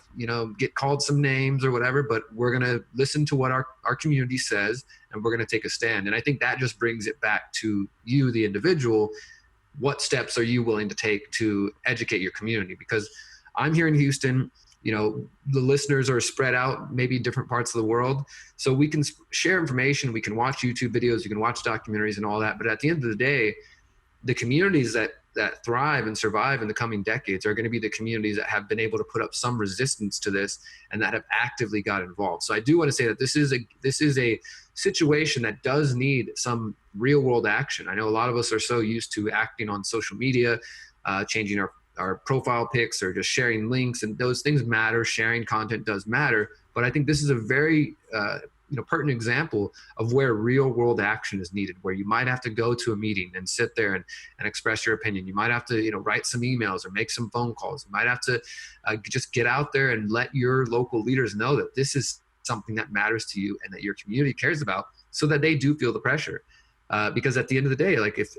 get called some names or whatever, but we're going to listen to what our community says, and we're going to take a stand. And I think that just brings it back to you, the individual. What steps are you willing to take to educate your community? Because I'm here in Houston, the listeners are spread out, maybe different parts of the world. So we can share information, we can watch YouTube videos, you can watch documentaries and all that. But at the end of the day, the communities that thrive and survive in the coming decades are going to be the communities that have been able to put up some resistance to this and that have actively got involved. So I do want to say that this is a situation that does need some real world action. I know a lot of us are so used to acting on social media, changing our profile pics or just sharing links, and those things matter. Sharing content does matter. But I think this is a very pertinent example of where real world action is needed, where you might have to go to a meeting and sit there and express your opinion. You might have to write some emails or make some phone calls. You might have to just get out there and let your local leaders know that this is something that matters to you and that your community cares about, so that they do feel the pressure. Because at the end of the day, like if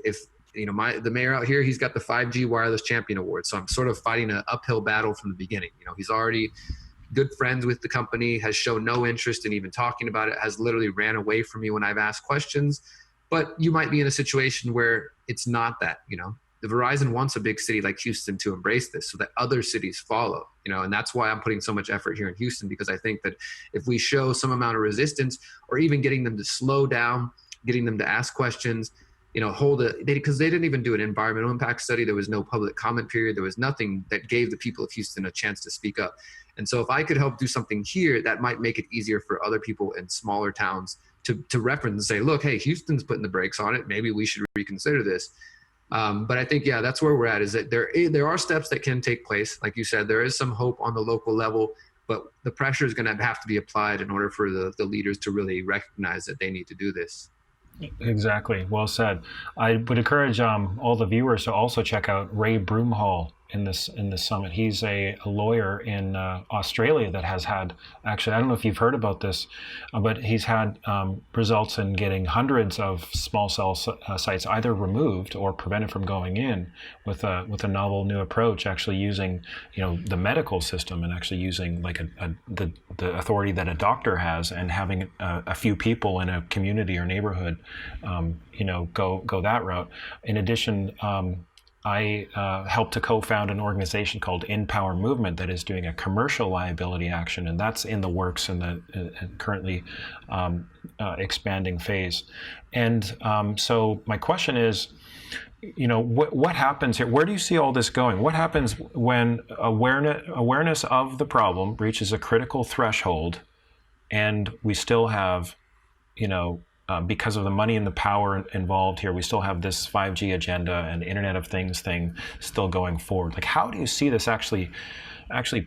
the mayor out here, he's got the 5G Wireless Champion Award. So I'm sort of fighting an uphill battle from the beginning. He's already good friends with the company, has shown no interest in even talking about it, has literally ran away from me when I've asked questions. But you might be in a situation where it's not that, the Verizon wants a big city like Houston to embrace this so that other cities follow, and that's why I'm putting so much effort here in Houston, because I think that if we show some amount of resistance, or even getting them to slow down, getting them to ask questions, because they didn't even do an environmental impact study. There was no public comment period. There was nothing that gave the people of Houston a chance to speak up. And so if I could help do something here, that might make it easier for other people in smaller towns to reference and say, look, hey, Houston's putting the brakes on it. Maybe we should reconsider this. But I think, that's where we're at, is that there are steps that can take place. Like you said, there is some hope on the local level, but the pressure is going to have to be applied in order for the leaders to really recognize that they need to do this. Exactly. Well said. I would encourage all the viewers to also check out Ray Broomhall in this summit. He's a lawyer in Australia that has had, actually, I don't know if you've heard about this, but he's had results in getting hundreds of small cell sites either removed or prevented from going in with a novel new approach, actually using the medical system and actually using like the authority that a doctor has, and having a few people in a community or neighborhood go that route. In addition, I helped to co-found an organization called In Power Movement that is doing a commercial liability action, and that's in the works in the currently expanding phase. And so my question is, what happens here? Where do you see all this going? What happens when awareness of the problem reaches a critical threshold, and we still have, because of the money and the power involved here, we still have this 5G agenda and Internet of Things thing still going forward? Like, how do you see this actually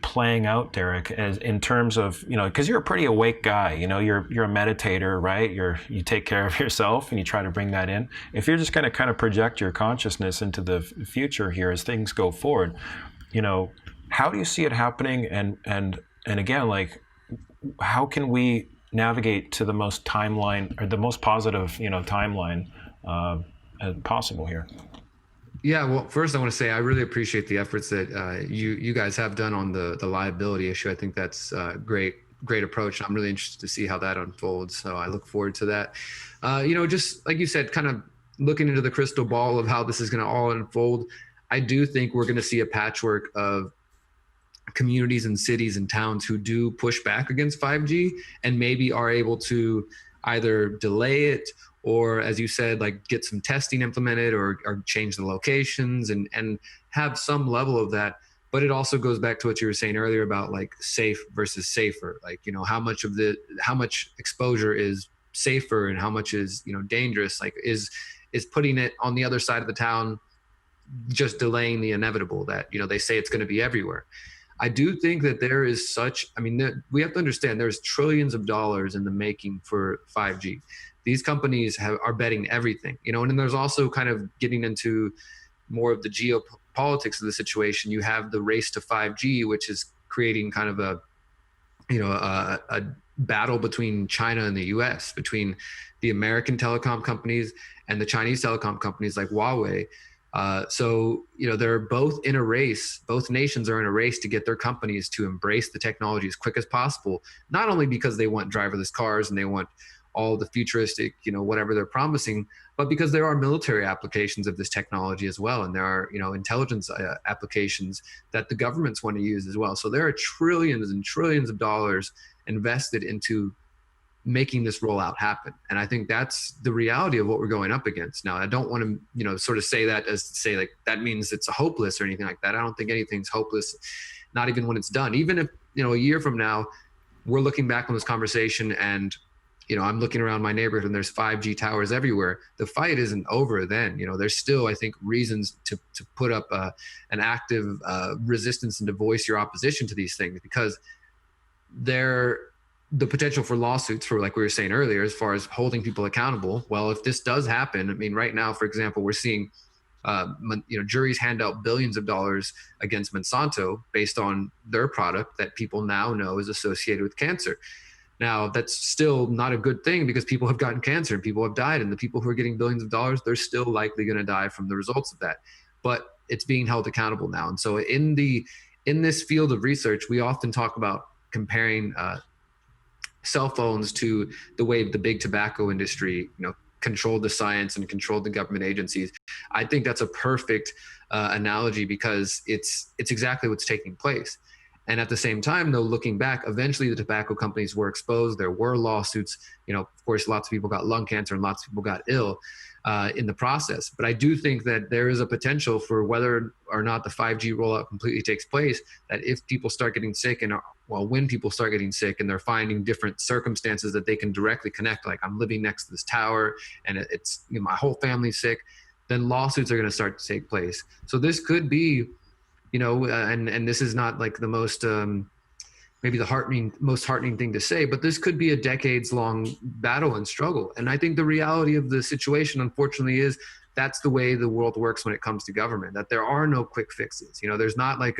playing out, Derrick, as in terms of, because you're a pretty awake guy, you're a meditator, right? You take care of yourself and you try to bring that in. If you're just going to kind of project your consciousness into the future here as things go forward, how do you see it happening? And again, like, how can we navigate to the most timeline, or the most positive, timeline as possible here? Yeah, well, first I want to say I really appreciate the efforts that you guys have done on the liability issue. I think that's a great approach. I'm really interested to see how that unfolds. So I look forward to that. Just like you said, kind of looking into the crystal ball of how this is going to all unfold, I do think we're going to see a patchwork of communities and cities and towns who do push back against 5G and maybe are able to either delay it, or, as you said, like get some testing implemented, or change the locations and have some level of that. But it also goes back to what you were saying earlier about like safe versus safer. Like, how much exposure is safer and how much is, dangerous? Like, is putting it on the other side of the town just delaying the inevitable that, they say it's going to be everywhere? I do think that there is we have to understand there's trillions of dollars in the making for 5G. These companies are betting everything, and then there's also kind of getting into more of the geopolitics of the situation. You have the race to 5G, which is creating kind of a battle between China and the US, between the American telecom companies and the Chinese telecom companies like Huawei. So, they're both in a race. Both nations are in a race to get their companies to embrace the technology as quick as possible, not only because they want driverless cars and they want all the futuristic, whatever they're promising, but because there are military applications of this technology as well. And there are, intelligence applications that the governments want to use as well. So there are trillions and trillions of dollars invested into making this rollout happen. And I think that's the reality of what we're going up against. Now, I don't want to, sort of say that as to say like that means it's hopeless or anything like that. I don't think anything's hopeless, not even when it's done. Even if, a year from now, we're looking back on this conversation and, I'm looking around my neighborhood and there's 5G towers everywhere. The fight isn't over then. There's still, I think, reasons to put up an active resistance and to voice your opposition to these things, because the potential for lawsuits for, like we were saying earlier, as far as holding people accountable. Well, if this does happen, I mean, right now, for example, we're seeing, juries hand out billions of dollars against Monsanto based on their product that people now know is associated with cancer. Now, that's still not a good thing because people have gotten cancer and people have died, and the people who are getting billions of dollars, they're still likely going to die from the results of that. But it's being held accountable now. And so in this field of research, we often talk about comparing cell phones to the way the big tobacco industry, controlled the science and controlled the government agencies. I think that's a perfect analogy because it's exactly what's taking place. And at the same time, though, looking back, eventually the tobacco companies were exposed. There were lawsuits. Of course, lots of people got lung cancer and lots of people got ill in the process. But I do think that there is a potential for whether or not the 5G rollout completely takes place, that if people start getting sick when people start getting sick and they're finding different circumstances that they can directly connect, like I'm living next to this tower and it's my whole family's sick, then lawsuits are going to start to take place. So this could be, and this is not like the most, maybe the most heartening thing to say, but this could be a decades-long battle and struggle. And I think the reality of the situation, unfortunately, is that's the way the world works when it comes to government, that there are no quick fixes. There's not like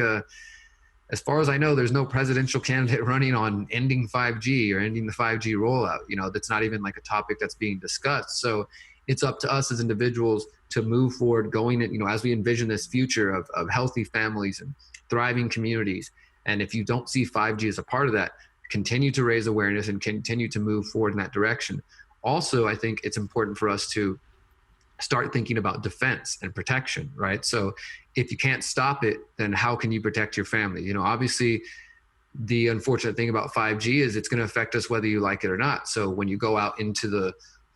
as far as I know, there's no presidential candidate running on ending 5G or ending the 5G rollout. That's not even like a topic that's being discussed. So it's up to us as individuals to move forward, going in, as we envision this future of healthy families and thriving communities. And if you don't see 5G as a part of that, continue to raise awareness and continue to move forward in that direction. Also, I think it's important for us to start thinking about defense and protection, right? So if you can't stop it, then how can you protect your family? Obviously, the unfortunate thing about 5G is it's going to affect us whether you like it or not. So when you go out into the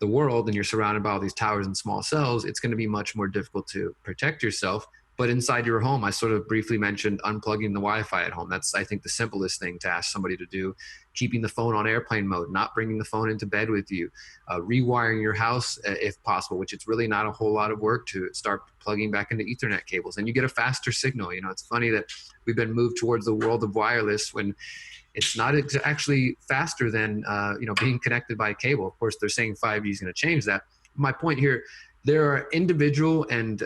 world and you're surrounded by all these towers and small cells, it's going to be much more difficult to protect yourself. But inside your home, I sort of briefly mentioned unplugging the Wi-Fi at home. That's, I think, the simplest thing to ask somebody to do. Keeping the phone on airplane mode, not bringing the phone into bed with you, rewiring your house if possible, which it's really not a whole lot of work to start plugging back into Ethernet cables. And you get a faster signal. It's funny that we've been moved towards the world of wireless when it's not actually faster than being connected by cable. Of course, they're saying 5G is going to change that. My point here, there are individual and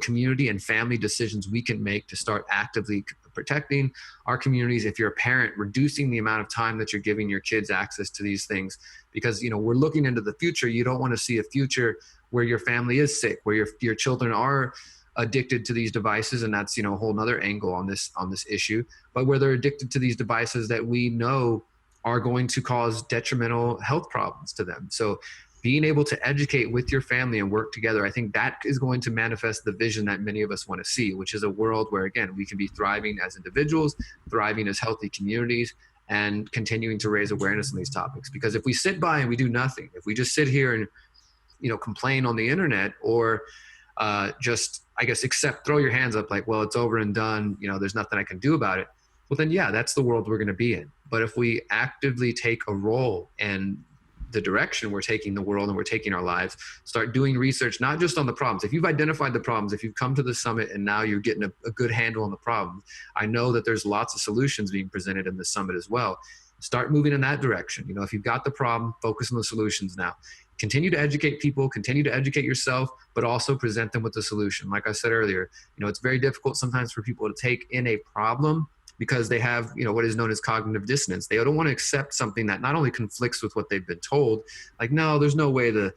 community and family decisions we can make to start actively protecting our communities. If you're a parent, reducing the amount of time that you're giving your kids access to these things, because we're looking into the future. You don't want to see a future where your family is sick, where your children are addicted to these devices, and that's a whole nother angle on this issue, but where they're addicted to these devices that we know are going to cause detrimental health problems to them. So being able to educate with your family and work together, I think that is going to manifest the vision that many of us want to see, which is a world where, again, we can be thriving as individuals, thriving as healthy communities, and continuing to raise awareness on these topics. Because if we sit by and we do nothing, if we just sit here and complain on the internet, or just, I guess, throw your hands up like, well, it's over and done, there's nothing I can do about it. Well, then, yeah, that's the world we're going to be in. But if we actively take a role in the direction we're taking the world and we're taking our lives, start doing research, not just on the problems. If you've identified the problems, if you've come to the summit and now you're getting a good handle on the problems, I know that there's lots of solutions being presented in the summit as well. Start moving in that direction. If you've got the problem, focus on the solutions now. Continue to educate people, continue to educate yourself, but also present them with the solution. Like I said earlier, it's very difficult sometimes for people to take in a problem because they have, what is known as cognitive dissonance. They don't want to accept something that not only conflicts with what they've been told, like, no, there's no way the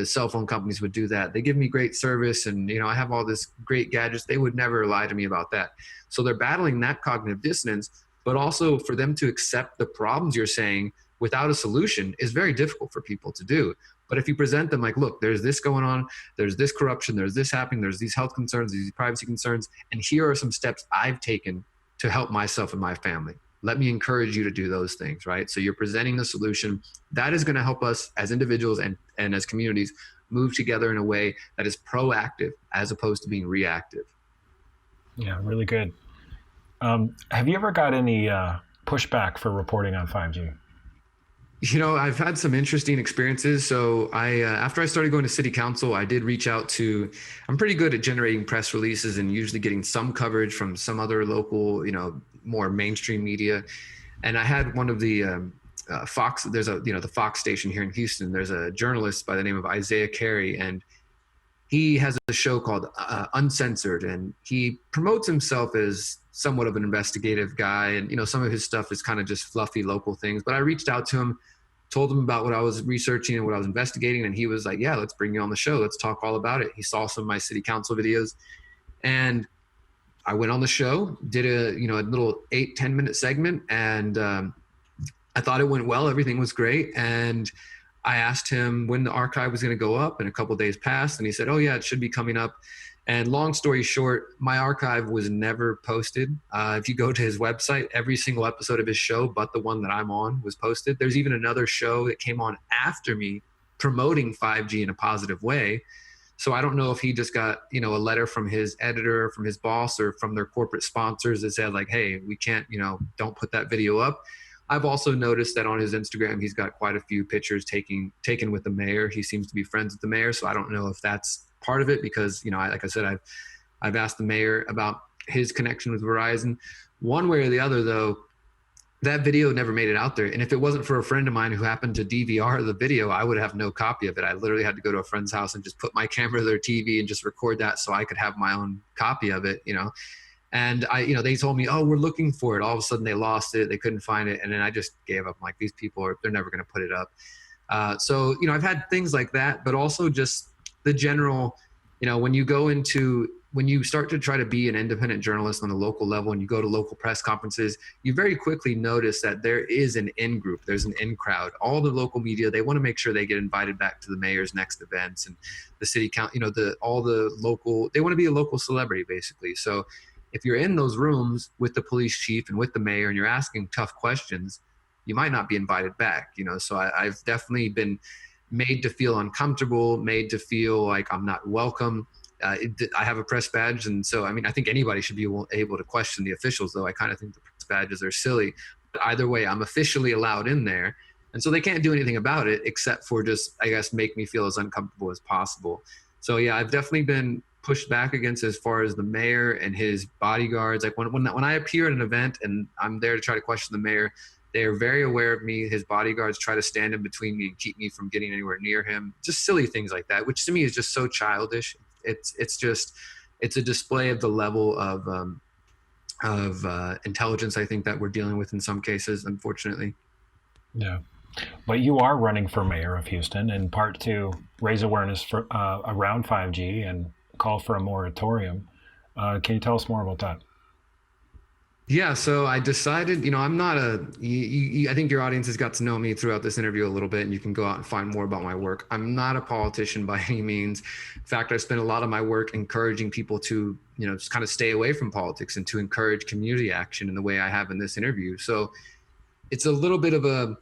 cell phone companies would do that. They give me great service and, I have all this great gadgets. They would never lie to me about that. So they're battling that cognitive dissonance, but also for them to accept the problems you're saying without a solution is very difficult for people to do. But if you present them like, look, there's this going on, there's this corruption, there's this happening, there's these health concerns, these privacy concerns, and here are some steps I've taken to help myself and my family. Let me encourage you to do those things, right? So you're presenting the solution. That is going to help us as individuals and as communities move together in a way that is proactive as opposed to being reactive. Yeah, really good. Have you ever got any pushback for reporting on 5G? I've had some interesting experiences. So after I started going to city council, I did reach out to, I'm pretty good at generating press releases and usually getting some coverage from some other local, more mainstream media. And I had one of the Fox, there's the Fox station here in Houston. There's a journalist by the name of Isaiah Carey, and he has a show called Uncensored, and he promotes himself as somewhat of an investigative guy. And, some of his stuff is kind of just fluffy local things. But I reached out to him, told him about what I was researching and what I was investigating. And he was like, yeah, let's bring you on the show. Let's talk all about it. He saw some of my city council videos, and I went on the show, did a little 8-10 minute segment. And I thought it went well. Everything was great. And I asked him when the archive was going to go up, and a couple of days passed, and he said, oh yeah, it should be coming up. And long story short, my archive was never posted. If you go to his website, every single episode of his show, but the one that I'm on, was posted. There's even another show that came on after me promoting 5G in a positive way. So I don't know if he just got, a letter from his editor, from his boss, or from their corporate sponsors that said like, hey, we can't, don't put that video up. I've also noticed that on his Instagram, he's got quite a few pictures taken with the mayor. He seems to be friends with the mayor. So I don't know if that's part of it, because, like I said, I've asked the mayor about his connection with Verizon. One way or the other, though, that video never made it out there. And if it wasn't for a friend of mine who happened to DVR the video, I would have no copy of it. I literally had to go to a friend's house and just put my camera to their TV and just record that so I could have my own copy of it, And they told me, oh, we're looking for it. All of a sudden they lost it. They couldn't find it. And then I just gave up. I'm like, these people they're never going to put it up. So I've had things like that, but also just the general, when you start to try to be an independent journalist on the local level and you go to local press conferences, you very quickly notice that there is an in group, there's an in crowd. All the local media, they want to make sure they get invited back to the mayor's next events and the city council, all the local, they want to be a local celebrity basically. So if you're in those rooms with the police chief and with the mayor and you're asking tough questions, you might not be invited back, So I've definitely been made to feel uncomfortable, made to feel like I'm not welcome. I have a press badge. And so, I think anybody should be able to question the officials, though I kind of think the press badges are silly. But either way, I'm officially allowed in there. And so they can't do anything about it except for just, I guess, make me feel as uncomfortable as possible. So yeah, I've definitely been pushed back against as far as the mayor and his bodyguards. Like when I appear at an event and I'm there to try to question the mayor, they are very aware of me. His bodyguards try to stand in between me and keep me from getting anywhere near him. Just silly things like that, which to me is just so childish. It's a display of the level of intelligence, I think, that we're dealing with in some cases, unfortunately. Yeah. But you are running for mayor of Houston in part to raise awareness for around 5G and call for a moratorium. Can you tell us more about that? Yeah, so I decided, I'm not I think your audience has got to know me throughout this interview a little bit, and you can go out and find more about my work. I'm not a politician by any means. In fact, I spend a lot of my work encouraging people to, just kind of stay away from politics and to encourage community action in the way I have in this interview. So it's a little bit of a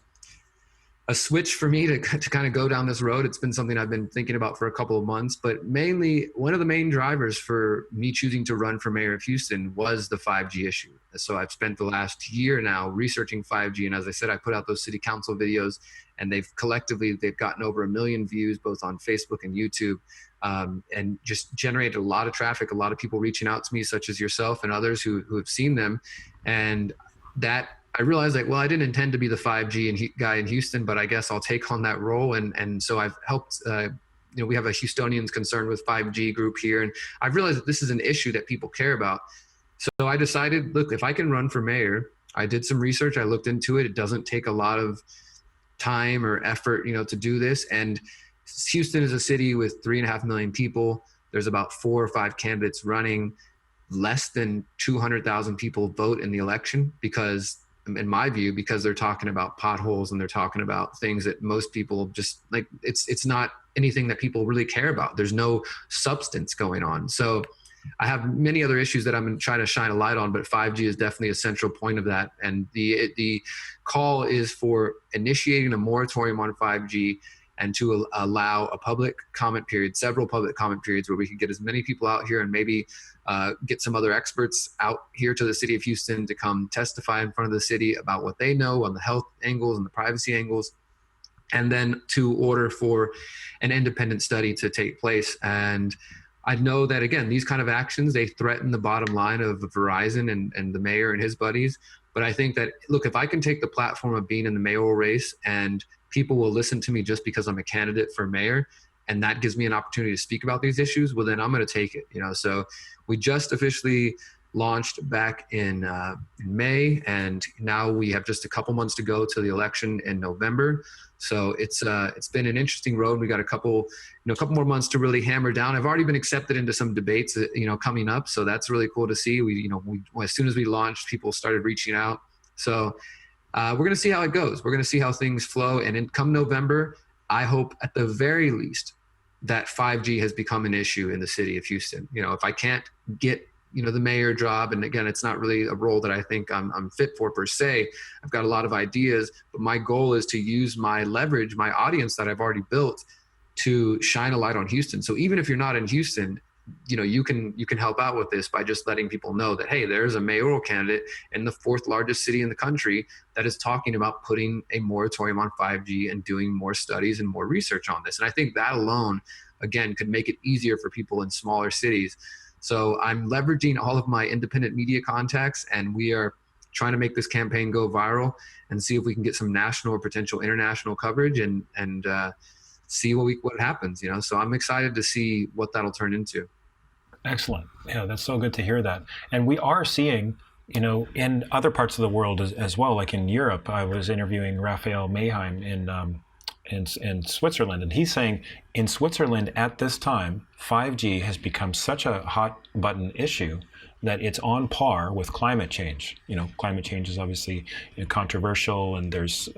switch for me to kind of go down this road. It's been something I've been thinking about for a couple of months, but mainly one of the main drivers for me choosing to run for mayor of Houston was the 5G issue. So I've spent the last year now researching 5G. And as I said, I put out those city council videos, and they've gotten over 1 million views, both on Facebook and YouTube, and just generated a lot of traffic, a lot of people reaching out to me, such as yourself and others who have seen them. And that, I realized I didn't intend to be the 5G guy in Houston, but I guess I'll take on that role. And so I've helped, we have a Houstonians Concerned with 5G group here. And I've realized that this is an issue that people care about. So I decided, look, if I can run for mayor, I did some research, I looked into it. It doesn't take a lot of time or effort, to do this. And Houston is a city with 3.5 million people. There's about 4 or 5 candidates running. Less than 200,000 people vote in the election because, in my view, because they're talking about potholes and they're talking about things that most people just like, it's not anything that people really care about. There's no substance going on. So I have many other issues that I'm going to try to shine a light on, but 5G is definitely a central point of that. And the call is for initiating a moratorium on 5G and to allow a public comment period, several public comment periods where we can get as many people out here and maybe get some other experts out here to the city of Houston to come testify in front of the city about what they know on the health angles and the privacy angles, and then to order for an independent study to take place. And I know that, again, these kind of actions, they threaten the bottom line of Verizon and the mayor and his buddies. But I think that, look, if I can take the platform of being in the mayoral race and people will listen to me just because I'm a candidate for mayor, and that gives me an opportunity to speak about these issues, well, then I'm going to take it. So we just officially launched back in May, and now we have just a couple months to go to the election in November. So it's been an interesting road. We got a couple more months to really hammer down. I've already been accepted into some debates, coming up. So that's really cool to see. We as soon as we launched, people started reaching out. So we're going to see how it goes. We're going to see how things flow. And come November, I hope at the very least that 5G has become an issue in the city of Houston. If I can't get the mayor job, and again, it's not really a role that I think I'm fit for per se. I've got a lot of ideas, but my goal is to use my leverage, my audience that I've already built, to shine a light on Houston. So even if you're not in Houston, you can help out with this by just letting people know that, hey, there's a mayoral candidate in the 4th largest city in the country that is talking about putting a moratorium on 5G and doing more studies and more research on this. And I think that alone, again, could make it easier for people in smaller cities. So I'm leveraging all of my independent media contacts, and we are trying to make this campaign go viral and see if we can get some national or potential international coverage and see what happens. So I'm excited to see what that'll turn into. Excellent. Yeah, that's so good to hear that. And we are seeing, in other parts of the world as well, like in Europe. I was interviewing Raphael Mayheim in Switzerland, and he's saying in Switzerland at this time, 5G has become such a hot button issue that it's on par with climate change. Climate change is obviously controversial, and there's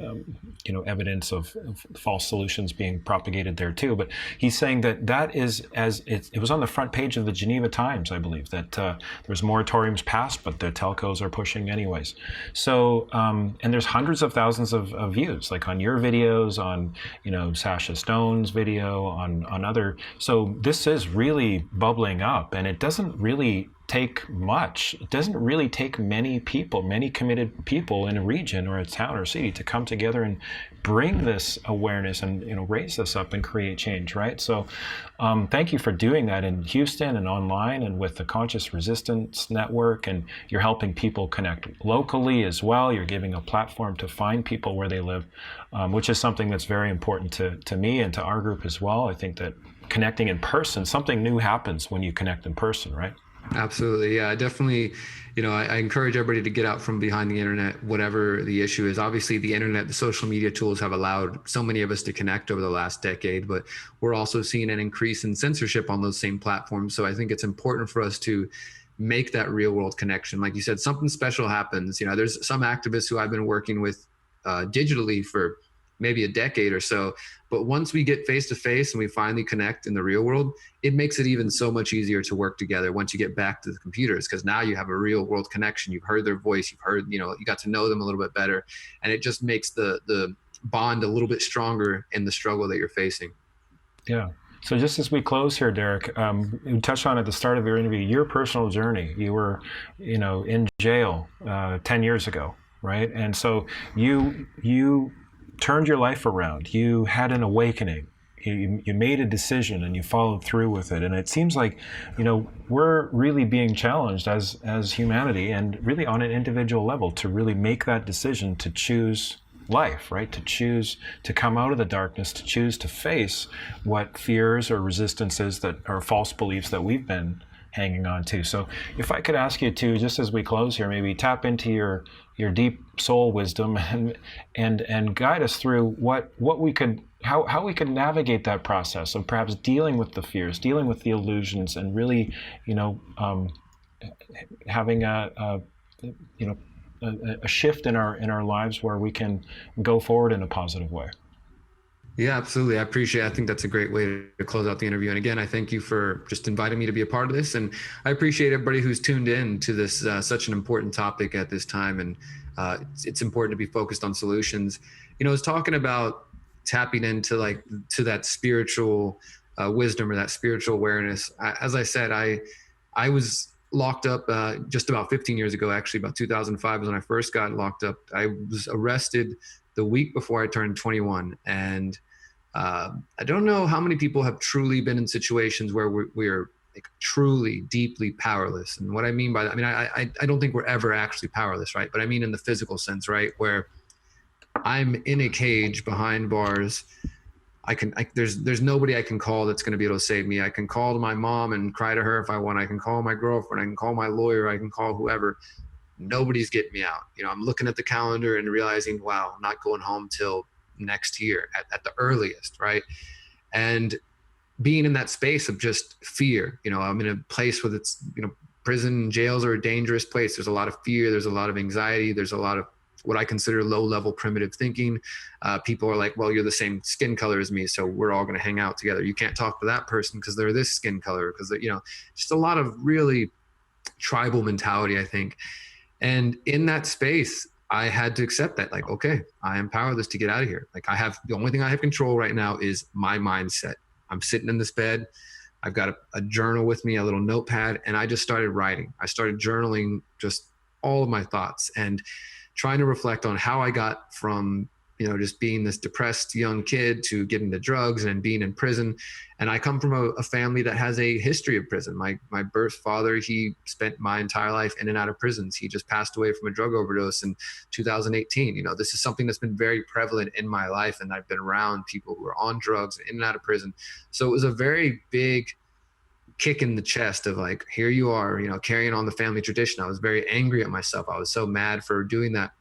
evidence of false solutions being propagated there too. But he's saying that is, as it was on the front page of the Geneva Times, I believe, that there's moratoriums passed, but the telcos are pushing anyways. So and there's hundreds of thousands of views, like on your videos, on Sasha Stone's video, on other. So this is really bubbling up, and it doesn't really take much. It doesn't really take many committed people in a region or a town or city to come together and bring this awareness and raise this up and create change, right? So thank you for doing that in Houston and online and with the Conscious Resistance Network, and you're helping people connect locally as well. You're giving a platform to find people where they live, which is something that's very important to me and to our group as well. I think that connecting in person, something new happens when you connect in person, right? Absolutely. Yeah, definitely. I encourage everybody to get out from behind the internet, whatever the issue is. Obviously, the internet, the social media tools have allowed so many of us to connect over the last decade, but we're also seeing an increase in censorship on those same platforms. So I think it's important for us to make that real world connection. Like you said, something special happens. There's some activists who I've been working with digitally for maybe a decade or so. But once we get face to face and we finally connect in the real world, it makes it even so much easier to work together once you get back to the computers, because now you have a real world connection. You've heard their voice, you've heard, you got to know them a little bit better. And it just makes the bond a little bit stronger in the struggle that you're facing. Yeah. So just as we close here, Derrick, you touched on at the start of your interview, your personal journey. You were, in jail 10 years ago, right? And so you turned your life around. You had an awakening. You made a decision and you followed through with it. And it seems like, we're really being challenged as humanity, and really on an individual level, to really make that decision to choose life, right? To choose to come out of the darkness, to choose to face what fears or resistances that are false beliefs that we've been hanging on to. So if I could ask you to, just as we close here, maybe tap into your deep soul wisdom and guide us through what we could, how we could navigate that process of perhaps dealing with the fears, dealing with the illusions, and really, having a shift in our lives where we can go forward in a positive way. Yeah, absolutely. I think that's a great way to close out the interview. And again, I thank you for just inviting me to be a part of this. And I appreciate everybody who's tuned in to this, such an important topic at this time. And it's important to be focused on solutions. I was talking about tapping into to that spiritual wisdom or that spiritual awareness. As I said, I was locked up just about 15 years ago, actually. About 2005 was when I first got locked up. I was arrested the week before I turned 21. And I don't know how many people have truly been in situations where we're like truly deeply powerless. And what I mean by that, I don't think we're ever actually powerless, right? But I mean in the physical sense, right? Where I'm in a cage behind bars. There's nobody I can call that's going to be able to save me. I can call to my mom and cry to her if I want. I can call my girlfriend. I can call my lawyer. I can call whoever. Nobody's getting me out. I'm looking at the calendar and realizing, wow, I'm not going home till next year at the earliest, right? And being in that space of just fear, I'm in a place where it's, prison and jails are a dangerous place. There's a lot of fear. There's a lot of anxiety. There's a lot of what I consider low-level primitive thinking. People are like, well, you're the same skin color as me, so we're all going to hang out together. You can't talk to that person because they're this skin color, because, just a lot of really tribal mentality, I think. And in that space, I had to accept that, like, okay, I am powerless to get out of here. Like, the only thing I have control right now is my mindset. I'm sitting in this bed. I've got a journal with me, a little notepad, and I just started writing. I started journaling just all of my thoughts and trying to reflect on how I got from, just being this depressed young kid to getting to drugs and being in prison. And I come from a family that has a history of prison. My birth father, he spent my entire life in and out of prisons. He just passed away from a drug overdose in 2018. This is something that's been very prevalent in my life. And I've been around people who are on drugs and in and out of prison. So it was a very big kick in the chest of like, here you are, carrying on the family tradition. I was very angry at myself. I was so mad for doing that.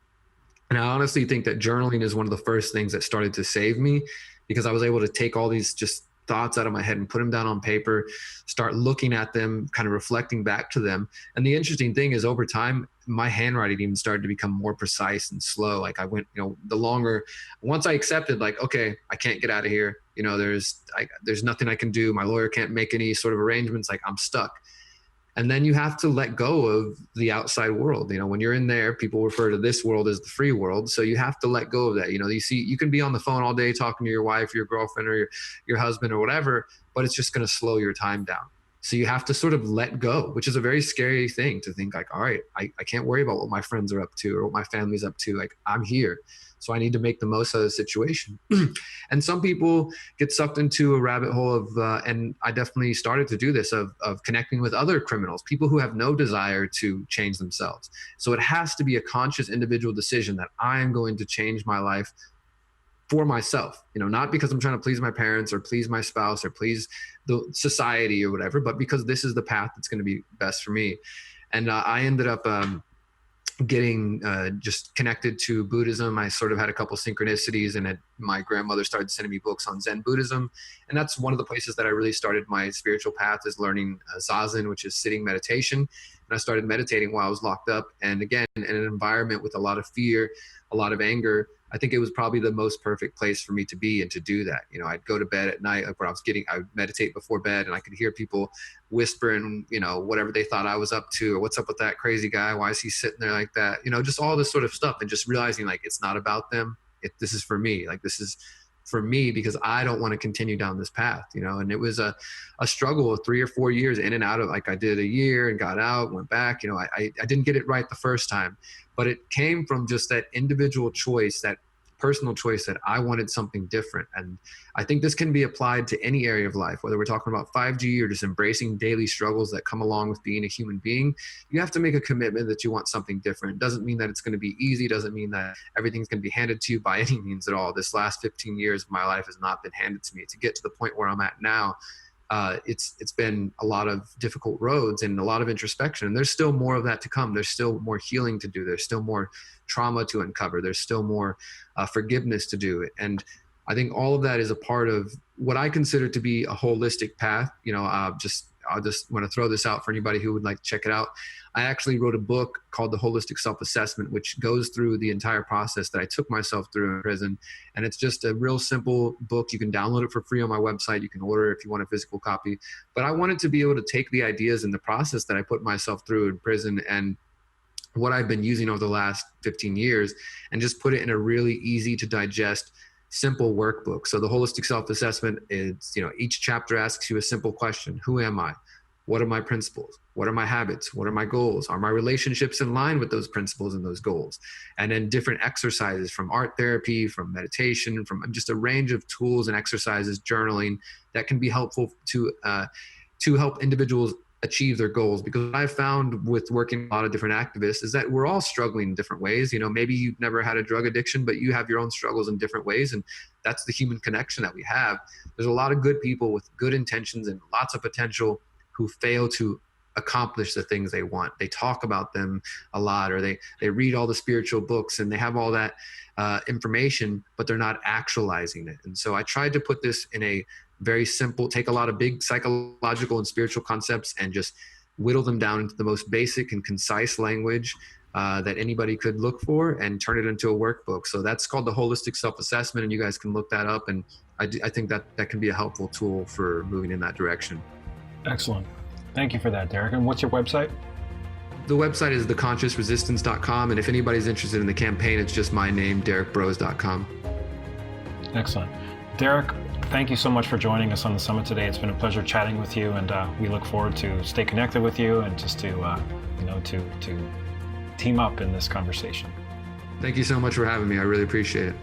And I honestly think that journaling is one of the first things that started to save me, because I was able to take all these just thoughts out of my head and put them down on paper, start looking at them, kind of reflecting back to them. And the interesting thing is, over time, my handwriting even started to become more precise and slow. Like I went, once I accepted, like, okay, I can't get out of here. There's nothing I can do. My lawyer can't make any sort of arrangements. Like, I'm stuck. And then you have to let go of the outside world. When you're in there, people refer to this world as the free world. So you have to let go of that. You can be on the phone all day talking to your wife, your girlfriend, or your husband or whatever, but it's just going to slow your time down. So you have to sort of let go, which is a very scary thing to think, like, all right, I can't worry about what my friends are up to or what my family's up to. Like, I'm here. So I need to make the most of the situation. And some people get sucked into a rabbit hole of, and I definitely started to do this, of connecting with other criminals, people who have no desire to change themselves. So it has to be a conscious individual decision that I am going to change my life for myself, not because I'm trying to please my parents or please my spouse or please the society or whatever, but because this is the path that's going to be best for me. And I ended up getting just connected to Buddhism. I sort of had a couple synchronicities, and my grandmother started sending me books on Zen Buddhism. And that's one of the places that I really started my spiritual path, is learning Zazen, which is sitting meditation. And I started meditating while I was locked up. And again, in an environment with a lot of fear, a lot of anger, I think it was probably the most perfect place for me to be and to do that. I'd go to bed at night, like where I would meditate before bed, and I could hear people whispering, whatever they thought I was up to, or what's up with that crazy guy? Why is he sitting there like that? Just all this sort of stuff, and just realizing, like, it's not about them. This is for me. Like, this is for me because I don't want to continue down this path, and it was a struggle of 3 or 4 years in and out of, like, I did a year and got out, went back, I didn't get it right the first time, but it came from just that individual choice, that personal choice, that I wanted something different. And I think this can be applied to any area of life, whether we're talking about 5G or just embracing daily struggles that come along with being a human being. You have to make a commitment that you want something different. It doesn't mean that it's going to be easy. It doesn't mean that everything's going to be handed to you by any means at all. This last 15 years of my life has not been handed to me. To get to the point where I'm at now, it's been a lot of difficult roads and a lot of introspection. And there's still more of that to come. There's still more healing to do. There's still more trauma to uncover. There's still more forgiveness to do. And I think all of that is a part of what I consider to be a holistic path. I'll just want to throw this out for anybody who would like to check it out. I actually wrote a book called The Holistic Self-Assessment, which goes through the entire process that I took myself through in prison. And it's just a real simple book. You can download it for free on my website. You can order it if you want a physical copy. But I wanted to be able to take the ideas and the process that I put myself through in prison and what I've been using over the last 15 years and just put it in a really easy to digest, simple workbook. So the holistic self-assessment is, each chapter asks you a simple question. Who am I? What are my principles? What are my habits? What are my goals? Are my relationships in line with those principles and those goals? And then different exercises from art therapy, from meditation, from just a range of tools and exercises, journaling that can be helpful to help individuals achieve their goals. Because what I've found with working with a lot of different activists is that we're all struggling in different ways. Maybe you've never had a drug addiction, but you have your own struggles in different ways. And that's the human connection that we have. There's a lot of good people with good intentions and lots of potential who fail to accomplish the things they want. They talk about them a lot, or they read all the spiritual books and they have all that information, but they're not actualizing it. And so I tried to put this in a very simple, take a lot of big psychological and spiritual concepts and just whittle them down into the most basic and concise language that anybody could look for and turn it into a workbook. So that's called the Holistic Self-Assessment, and you guys can look that up. And I think that can be a helpful tool for moving in that direction. Excellent. Thank you for that, Derrick. And what's your website? The website is theconsciousresistance.com. And if anybody's interested in the campaign, it's just my name, derrickbroze.com. Excellent. Derrick, thank you so much for joining us on the summit today. It's been a pleasure chatting with you, and we look forward to stay connected with you and just to team up in this conversation. Thank you so much for having me. I really appreciate it.